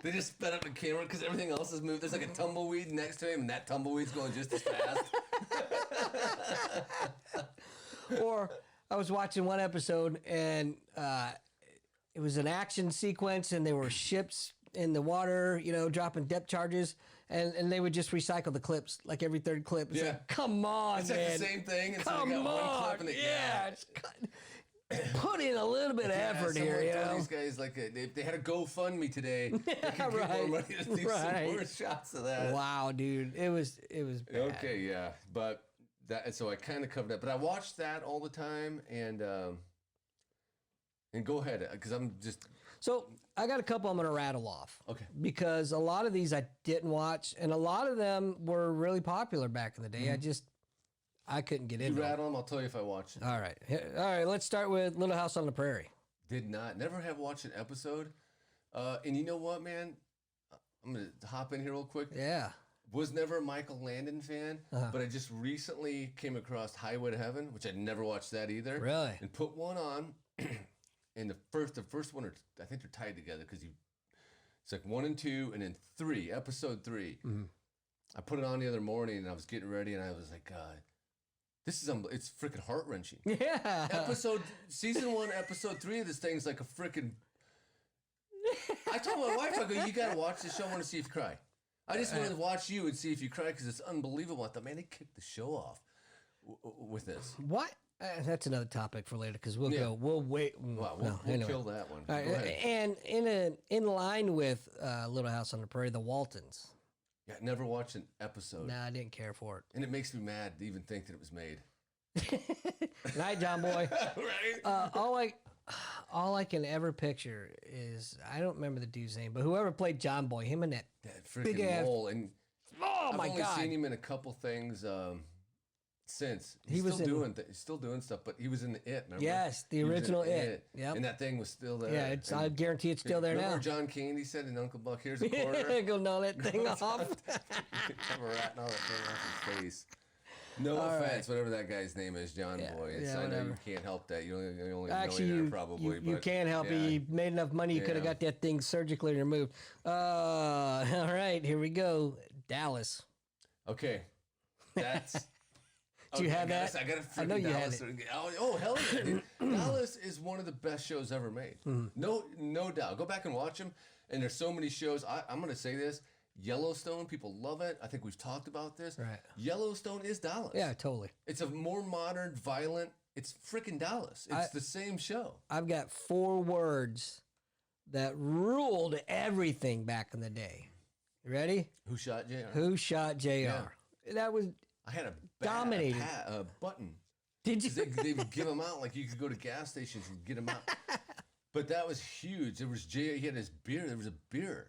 They just sped up the camera because everything else is moved. There's like a tumbleweed next to him, and that tumbleweed's going just as fast. Or I was watching one episode and it was an action sequence and there were ships in the water, dropping depth charges, and they would just recycle the clips like every third clip. It's Yeah. like, come on, It's man. like the same thing. It's Come like got one clip on. and Yeah. Put in a little bit of effort here, someone told these guys like they had a GoFundMe today. They could get more right, money to do some right. more shots of that. Wow, dude. It was bad. Okay, yeah, but so I kind of covered that, but I watched that all the time, and go ahead because I'm just So I got a couple I'm going to rattle off. Okay. Because a lot of these I didn't watch, and a lot of them were really popular back in the day. I couldn't get you into them. rattle them. I'll tell you if I watched it. All right. Let's start with Little House on the Prairie. Never have watched an episode. And you know what, man? I'm gonna hop in here real quick. Yeah. Was never a Michael Landon fan, but I just recently came across Highway to Heaven, which I'd never watched that either. Really? And put one on, and the first one, I think they're tied together because it's like 1 and 2, and then 3, episode 3. I put it on the other morning, and I was getting ready, and I was like, this is it's freaking heart wrenching. Yeah. Season 1, episode 3 of this thing's like a freaking. I told my wife, I go, you gotta watch this show. I want to see if you cry. I just wanted to watch you and see if you cry because it's unbelievable. I thought, man, they kicked the show off with this. What? That's another topic for later because we'll go. We'll wait. Wow, No, we'll anyway. kill that one. All right, Go ahead. and in line with Little House on the Prairie, the Waltons. Yeah, never watched an episode. Nah, I didn't care for it. And it makes me mad to even think that it was made. Night, John Boy. Right? All I can ever picture is I don't remember the dude's name, but whoever played John Boy, him and that That big freaking ass- mole. And oh I've my only god, seen him in a couple things since. He was He's still doing stuff, but he was in the It, remember? Yes, the He was in original It. Yep. And that thing was still there. yeah, I guarantee it's still there remember now. John Candy said in Uncle Buck, here's a quarter. Go gnaw that thing off. Have a rat and all that thing off his face. No offense, whatever that guy's name is, John Boy. I know whatever. you can't help that. You only Actually, millionaire you probably. you but can't help yeah. it. You made enough money, you could have Yeah. got that thing surgically removed. All right, here we go. Dallas. Okay, that's. Do you have that? I got a freaking I know you had Dallas. Oh hell yeah! Dude. Dallas is one of the best shows ever made. No doubt. Go back and watch them. And there's so many shows. I'm gonna say this. Yellowstone, people love it. I think we've talked about this. Right. Yellowstone is Dallas. Yeah, totally. It's a more modern, violent. It's freaking Dallas. It's the same show. I've got 4 words that ruled everything back in the day. You ready? Who shot JR? Who shot JR? That was. I had a Dominated. a button. Did you? They would give them out like you could go to gas stations and get them out. But that was huge. There was JR. He had his beer. There was a beer,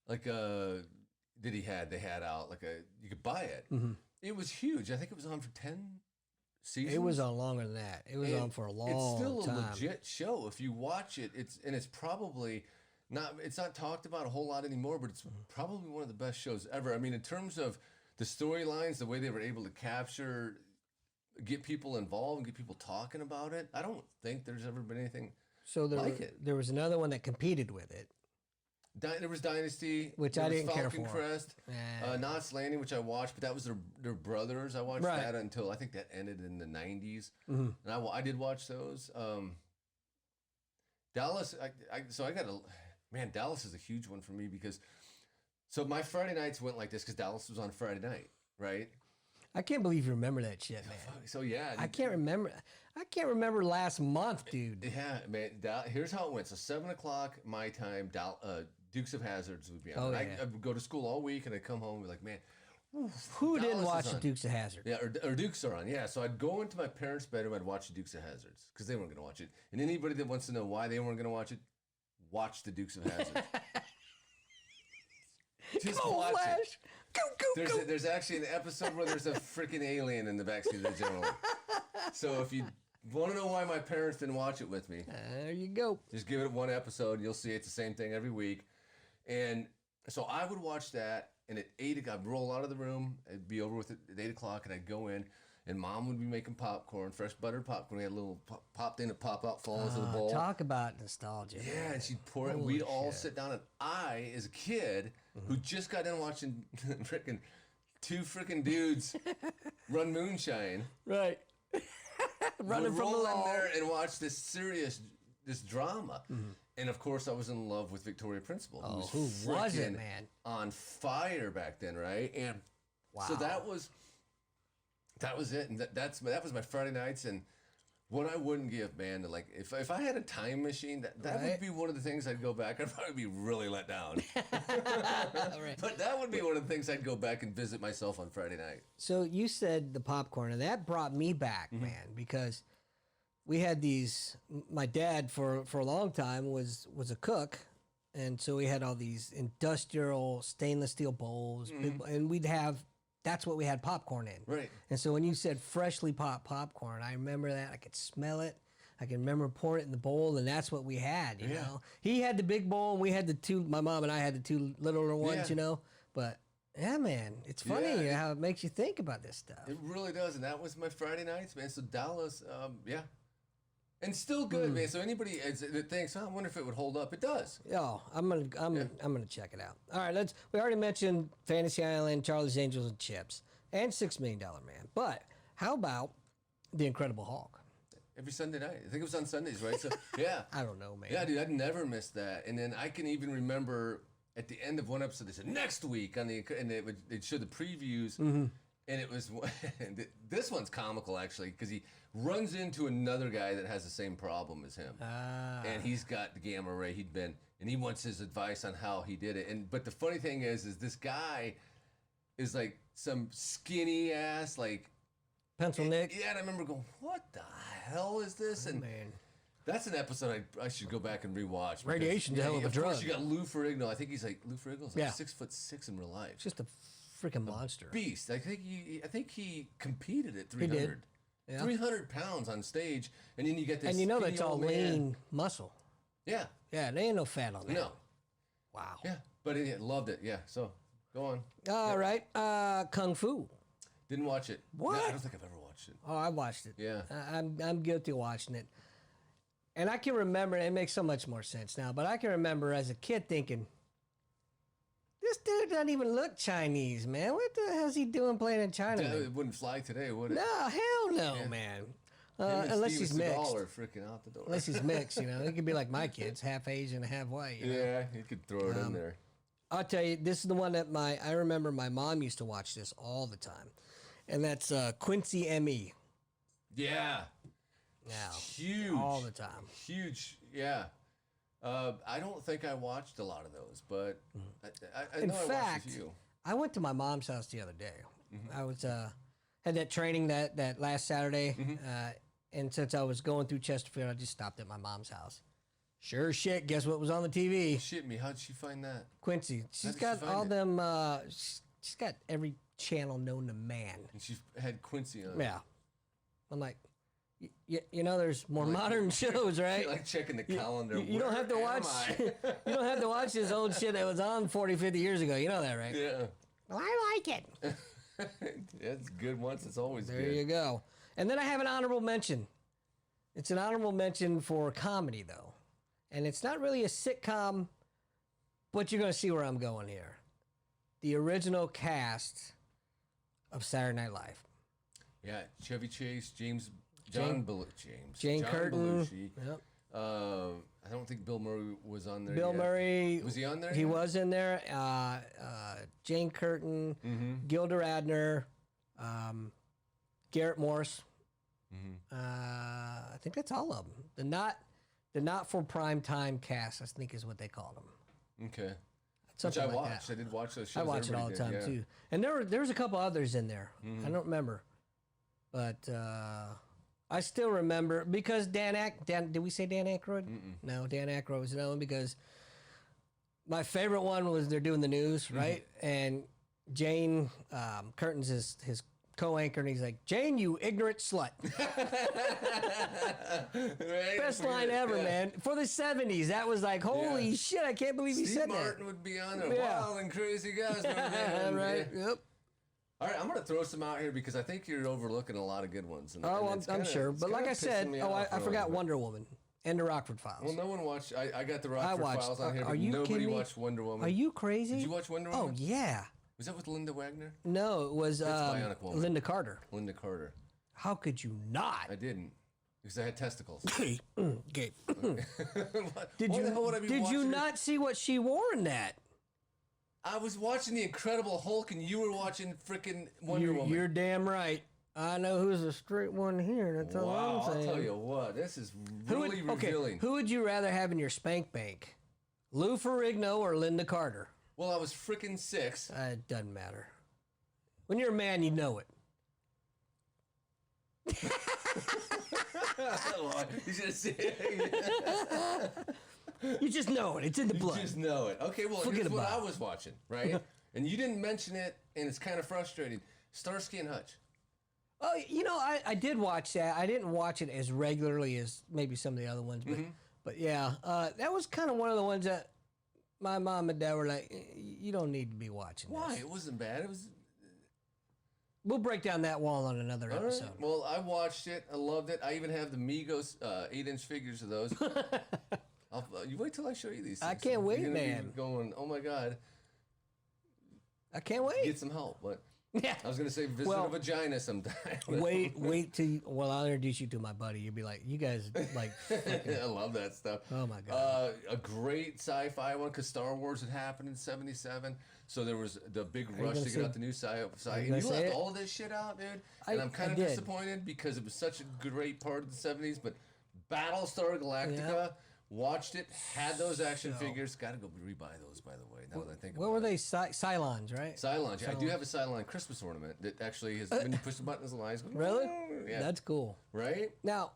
like they had out like you could buy it. It was huge. I think it was on for 10 seasons. It was on longer than that. It was on for a long time. It's still a legit show. If you watch it, it's probably not. It's not talked about a whole lot anymore, but it's probably one of the best shows ever. I mean, in terms of the storylines, the way they were able to get people involved and get people talking about it. I don't think there's ever been anything So like it. there was another one that competed with it. There was Dynasty, Which there I was didn't care Falcon for. Crest, Nah. Knots Landing, which I watched, but that was their brothers. I watched Right. that until I think that ended in the 90s, and I did watch those. Dallas, Dallas is a huge one for me because so my Friday nights went like this because Dallas was on Friday night, right? I can't believe you remember that shit, man. So yeah, I can't remember. I can't remember last month, dude. Yeah, man. Here's how it went. So 7:00 my time. Dukes of Hazzards would be on. Oh, And yeah. I would go to school all week, and I'd come home and be like, man, Who didn't Dallas watch is the on. Dukes of Hazzard? Yeah, or Dukes are on. Yeah, so I'd go into my parents' bedroom. I'd watch the Dukes of Hazzards because they weren't going to watch it. And anybody that wants to know why they weren't going to watch it, watch the Dukes of Hazzard. Just Go, watch Flash! it. Go! There's actually an episode where there's a freaking alien in the backseat of the General. So if you want to know why my parents didn't watch it with me, There you go. just give it one episode. You'll see it's the same thing every week. And so I would watch that, and at 8 I'd roll out of the room. It'd be over with it at 8 o'clock, and I'd go in, and Mom would be making popcorn, fresh buttered popcorn. We had a little pop thing to pop out, fall into the bowl. Talk about nostalgia. Yeah, man. and she'd pour it. Holy We'd all shit. sit down, and I, as a kid who just got done watching freaking two freaking dudes run moonshine, Right. Running would from the roll in law. there and watch this drama. And of course, I was in love with Victoria Principal, who was it, freaking man? on fire back then, right? And so Wow. that was it, and that was my Friday nights. And what I wouldn't give, man, to like if I had a time machine, that Right. would be one of the things I'd go back. I'd probably be really let down, Right. but that would be one of the things I'd go back and visit myself on Friday night. So you said the popcorn, and that brought me back, man, because we had these. My dad, for a long time, was a cook, and so we had all these industrial stainless steel bowls, and we'd have. That's what we had popcorn in. Right. And so when you said freshly popped popcorn, I remember that. I could smell it. I can remember pouring it in the bowl, and that's what we had, you know. He had the big bowl, and we had the two, my mom and I had the two littler ones, Yeah. you know. But, yeah, man, it's funny how it makes you think about this stuff. It really does, and that was my Friday nights, man. So Dallas, yeah, and still good, man. So anybody that thinks, oh, I wonder if it would hold up, it does. Oh, I'm gonna check it out. All right, we already mentioned Fantasy Island, Charlie's Angels and Chips, and $6 Million Man. But how about The Incredible Hulk? Every Sunday night. I think it was on Sundays, right? So yeah. I don't know, man. Yeah, dude, I'd never miss that. And then I can even remember at the end of one episode, they said next week and they'd show the previews, and it was this one's comical actually because he runs into another guy that has the same problem as him, and he's got the gamma ray. And he wants his advice on how he did it. But the funny thing is this guy is like some skinny ass like. Pencil Nick. Yeah, and I remember going, "What the hell is this?" And Man. that's an episode I should go back and rewatch. because, Radiation's a hell of a Of course, drug. you got Lou Ferrigno. I think Lou Ferrigno's like Yeah. 6'6" in real life. Just a freaking monster. Beast. I think he competed at 300. Yeah. 300 pounds on stage, and then you get this. And you know that's skinny all old man. lean muscle. Yeah. Yeah, there ain't no fat on that. No. Wow. Yeah. But he loved it. Yeah. So go on. All right. Kung Fu. Didn't watch it. What? No, I don't think I've ever watched it. Oh, I watched it. Yeah. I'm guilty of watching it. And I can remember, it makes so much more sense now, but I can remember as a kid thinking, this dude doesn't even look Chinese, man. What the hell's he doing playing in China? It wouldn't fly today, would it? No, hell no, man. Him and Unless Steven he's mixed. Seagal are freaking out the door. Unless he's mixed, you know. He could be like my kids, half Asian, half white. You know? Yeah, you could throw it in there. I'll tell you, this is the one that I remember my mom used to watch this all the time. And that's Quincy M.E. Yeah. Now, Huge. all the time. Huge. Yeah. I don't think I watched a lot of those, but I In know I fact, watched a few. I went to my mom's house the other day. I was had that training that last Saturday, and since I was going through Chesterfield, I just stopped at my mom's house. Sure as shit, guess what was on the TV? Shit me, how'd she find that? Quincy. She's did she got find all it? them. She's got every channel known to man. And she had Quincy on. Yeah, I'm like, you know, there's more modern shows, right? Like checking the calendar. You don't have to Where am watch. I? You don't have to watch this old shit that was on 40, 50 years ago. You know that, right? Yeah. Well, I like it. It's good once, it's always There good. you go. And then I have an honorable mention. It's an honorable mention for comedy, though. And it's not really a sitcom, but you're going to see where I'm going here. The original cast of Saturday Night Live. Yeah, Chevy Chase, Jane Jane John Curtin. Belushi. Yep. I don't think Bill Murray was on there Bill yet. Murray. Was he on there He yet? was in there. Jane Curtin, Gilda Radner, Garrett Morris. I think that's all of them. The not for prime time cast, I think is what they called them. Okay. Something Which I like watched. that. I did watch those shows. I watch it all the time Everybody did, too. And there's a couple others in there. I don't remember, but I still remember because Dan, did we say Dan Aykroyd? No, Dan Aykroyd was another one because my favorite one was they're doing the news, right? And Jane Curtin's his co-anchor, and he's like, "Jane, you ignorant slut." Right? Best line ever, man. For the 70s, that was like, holy shit, I can't believe he Steve said Martin that. would be on there. Yeah. Wild and crazy guys. Man. Right, Yeah. yep. All right, I'm going to throw some out here because I think you're overlooking a lot of good ones. And, Oh, and it's I'm kinda- sure. it's But like kinda I said, pissing me I off a forgot little bit. Wonder Woman and the Rockford Files. Well, no one watched. I got the Rockford watched. Files on here, Are but you nobody kidding me? watched Wonder Woman. Are you crazy? Did you watch Wonder Oh, Woman? yeah. Was that with Linda Wagner? No, it was Bionic Woman. Linda Carter. Linda Carter. How could you not? I didn't because I had testicles. Gabe. What? Did Why you the hell would I be did you watching not see what she wore in that? I was watching The Incredible Hulk, and you were watching freaking Wonder Woman. You're damn right. I know who's a straight one here. That's all Wow, I'm saying. I'll tell you what, this is really Okay, revealing. who would you rather have in your spank bank? Lou Ferrigno or Linda Carter? Well, I was freaking 6. It doesn't matter. When you're a man, you know it. You should say it. You just know it. It's in the blood. You just know it. Okay, well, Forget here's what about I was watching, right? And you didn't mention it, and it's kind of frustrating. Starsky and Hutch. Oh, I did watch that. I didn't watch it as regularly as maybe some of the other ones, but yeah, that was kind of one of the ones that my mom and dad were like, "You don't need to be watching Why? this." It wasn't bad. It was. We'll break down that wall on another All episode. right. Well, I watched it. I loved it. I even have the Migos 8-inch figures of those. You wait till I show you these things. I can't wait, You're gonna be man. Going, oh my God, I can't wait. get some help. But Yeah. I was going to say visit Well, a vagina sometime. Wait till I'll introduce you to my buddy. You'll be like, you guys like, I love that stuff. Oh my God. A great sci-fi one because Star Wars had happened in '77, so there was the big rush gonna to say- get out the new sci-fi. you And gonna you say left it? all of this shit out, dude. I- And I'm kind I of did. disappointed because it was such a great part of the '70s. But Battlestar Galactica, Yeah. watched it, had those action figures. Got to go rebuy those, by the way. Now that I think what about were it. they? Cylons, right? Cylons. Yeah, I do have a Cylon Christmas ornament that actually has, when you push the button, the lines go. Really? Yeah. That's cool. Right? Now,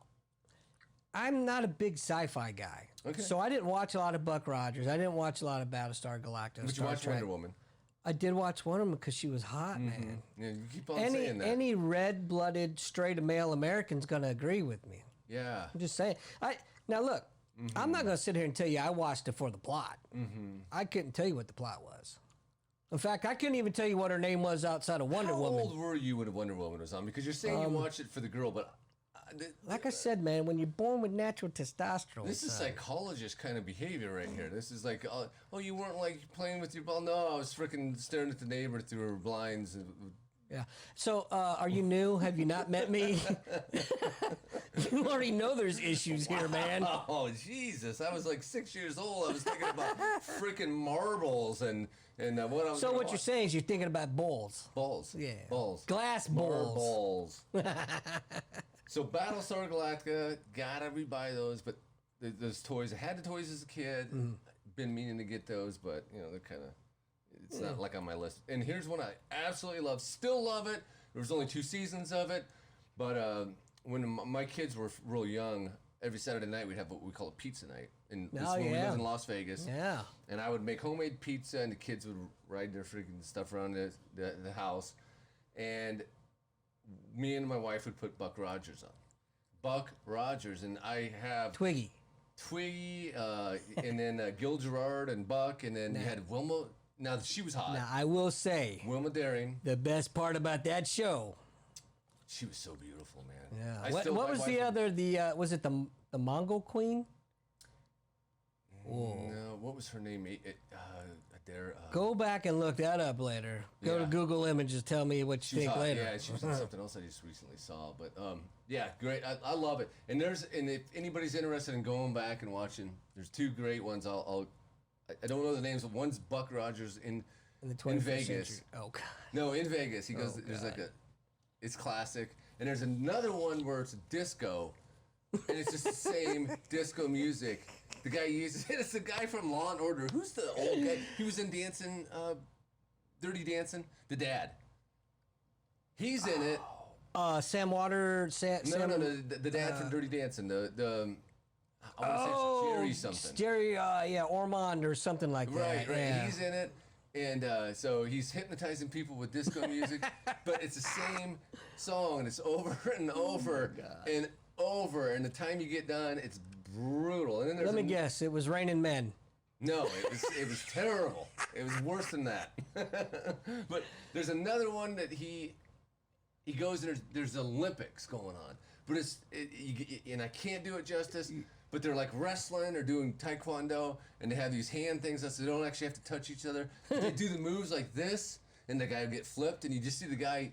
I'm not a big sci-fi guy, Okay. so I didn't watch a lot of Buck Rogers. I didn't watch a lot of Battlestar Galactica. But you Star watched Trek. Wonder Woman. I did watch one of them because she was hot, man. Yeah, you keep on saying that. Any red-blooded, straight male American's gonna agree with me. Yeah. I'm just saying. Now look, I'm not gonna sit here and tell you I watched it for the plot. I couldn't tell you what the plot was. In fact, I couldn't even tell you what her name was outside of Wonder How Woman. old were you when Wonder Woman was on? Because you're saying you watched it for the girl, but Like I said, man, when you're born with natural testosterone, this is son. psychologist kind of behavior right here. This is like, oh, you weren't like playing with your ball. No, I was freaking staring at the neighbor through her blinds. Yeah. So, are you new? Have you not met me? You already know there's issues here, man. Oh, Jesus. I was like 6 years old. I was thinking about freaking marbles and what I was So gonna what you're watch. saying is you're thinking about balls. Balls. Yeah. Balls. Glass balls. Balls. So Battlestar Galactica, gotta rebuy those, but those toys, I had the toys as a kid, been meaning to get those, but they're kind of, it's not like on my list. And here's one I absolutely love, still love it. There was only 2 seasons of it, but when my kids were real young, every Saturday night we'd have what we call a pizza night. And this when we lived in Las Vegas. Yeah. And I would make homemade pizza, and the kids would ride their freaking stuff around the house. And me and my wife would put Buck Rogers on. Buck Rogers, and I have Twiggy. and then Gil Gerard and Buck, and then you had Wilma. Now she was hot. Now, I will say, Wilma Daring. the best part about that show. She was so beautiful, man. Yeah. I still- What my was wife the would- other? Was it the Mongol Queen? No, what was her name? Adair. Go back and look that up later. Go to Yeah. Google Images. Tell me what She you was think hot. later. Yeah, she was in something else I just recently saw. But yeah, great. I love it. And if anybody's interested in going back and watching, there's 2 great ones. I don't know the names, but one's Buck Rogers in In the 21st Vegas. century. Oh God. No, in Vegas. He goes. There's like a It's classic. And there's another one where it's disco, and it's just the same disco music. The guy uses it. It's the guy from Law and Order. Who's the old guy? He was in Dancing, Dirty Dancing. The dad. He's in it. Sam Water. No. The dad from Dirty Dancing. I want to say it's Jerry something. Jerry, Ormond or something like that. Right. Yeah. He's in it. And so he's hypnotizing people with disco music, but it's the same song, and it's over and over and over. And the time you get done, it's brutal. And then Let me guess, it was Raining Men. No, it was terrible. It was worse than that. But there's another one that he goes and there's Olympics going on, but and I can't do it justice. But they're like wrestling or doing taekwondo, and they have these hand things that they don't actually have to touch each other. They do the moves like this, and the guy will get flipped, and you just see the guy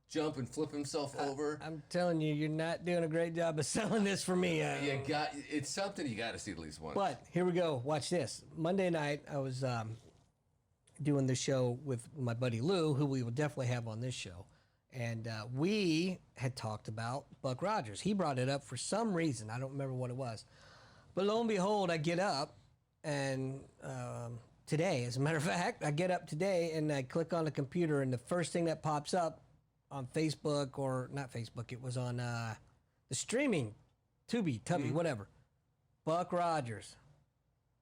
jump and flip himself over. I'm telling you, you're not doing a great job of selling this for me. It's something you got to see at least once. But here we go. Watch this. Monday night, I was doing the show with my buddy Lou, who we will definitely have on this show. And we had talked about Buck Rogers. He brought it up for some reason. I don't remember what it was. But lo and behold, I get up, and today, as a matter of fact, I get up today, and I click on the computer, and the first thing that pops up on Facebook, or not Facebook, it was on the streaming, Tubi, whatever. Buck Rogers.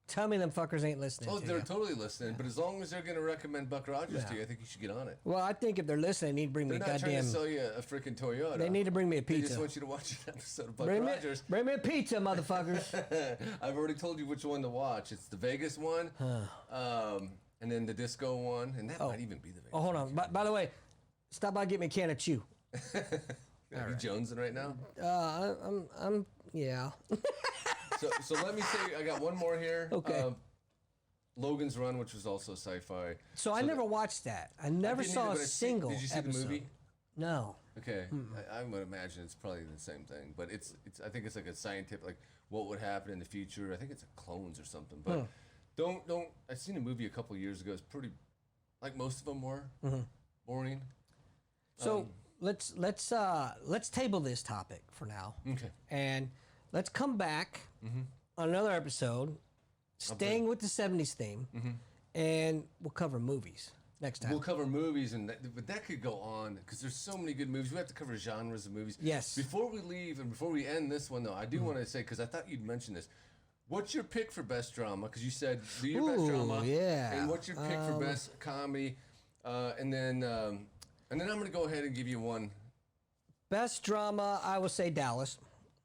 Tell me them fuckers ain't listening to they're you. totally listening, but as long as they're going to recommend Buck Rogers to you, I think you should get on it. Well, I think if they're listening, they need to bring me a They're not goddamn... trying to sell you a freaking Toyota. They need to bring me a They pizza. just want you to watch an episode of Buck Bring Rogers. me a pizza, motherfuckers. I've already told you which one to watch. It's the Vegas one, and then the disco one, and that might even be the Vegas Oh, hold on. By the way, stop by and get me a can of chew. Are you jonesing right now? Yeah. So let me say, I got one more here. Okay. Logan's Run, which was also sci-fi. So I never watched that. I never saw a single Did you see episode. the movie? No. Okay, I would imagine it's probably the same thing, but it's. I think it's like a scientific, like what would happen in the future. I think it's clones or something. But don't. I seen a movie a couple of years ago. It's pretty, like most of them were boring. So let's table this topic for now. Okay. And let's come back on another episode, staying with the 70s theme, and we'll cover movies next time. We'll cover movies, but that could go on because there's so many good movies. We have to cover genres of movies. Yes. Before we leave and before we end this one, though, I do want to say, because I thought you'd mention this. What's your pick for best drama? Because you said do your best drama. Yeah. And what's your pick for best comedy? And then I'm going to go ahead and give you one. Best drama, I will say Dallas.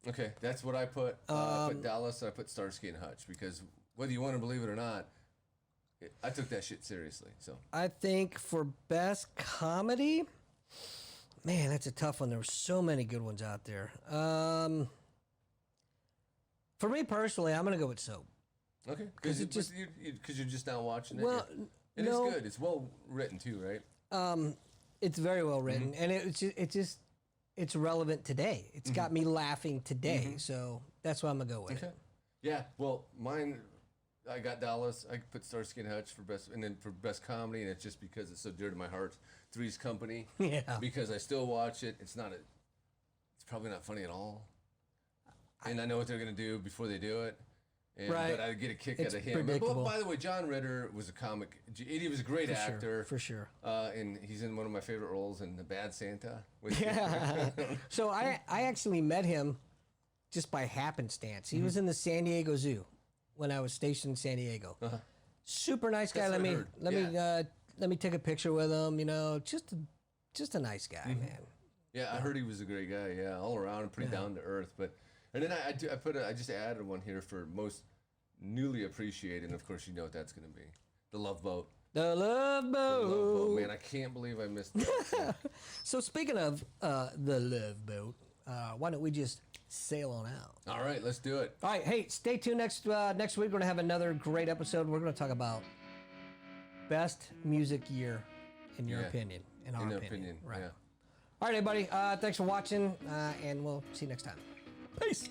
Okay, that's what I put. I put Dallas and I put Starsky and Hutch because whether you want to believe it or not, I took that shit seriously. So I think for best comedy, man, that's a tough one. There were so many good ones out there. For me personally, I'm gonna go with Soap. okay, because you're just now watching it. Well, It no. is good. It's well written too, right? It's very well written, and it's relevant today. It's got me laughing today, so that's why I'm gonna go with it. Yeah. Well, mine. I got Dallas. I put Starsky and Hutch for best, and then for best comedy, and it's just because it's so dear to my heart. Three's Company. Yeah. Because I still watch it. It's probably not funny at all. And I know what they're gonna do before they do it. And, Right. But I get a kick It's out of him. predictable. But by the way, John Ritter was a comic. He was a great actor. For sure. And he's in one of my favorite roles in The Bad Santa. Yeah. So I actually met him just by happenstance. He was in the San Diego Zoo when I was stationed in San Diego. Super nice guy. That's what I heard. Let me take a picture with him. You know, just a nice guy, man. Yeah, I heard he was a great guy. Yeah, all around, pretty down to earth. But and then I just added one here for most newly appreciated. And of course, you know what that's going to be. The Love Boat. The Love The Love Boat, Boat. man. I can't believe I missed that. So speaking of the Love Boat, why don't we just sail on out? All right, let's do it. All right, hey, stay tuned next week. We're going to have another great episode. We're going to talk about best music year, in your opinion. In our opinion. Right. Yeah. All right, everybody. Thanks for watching, and we'll see you next time. Peace.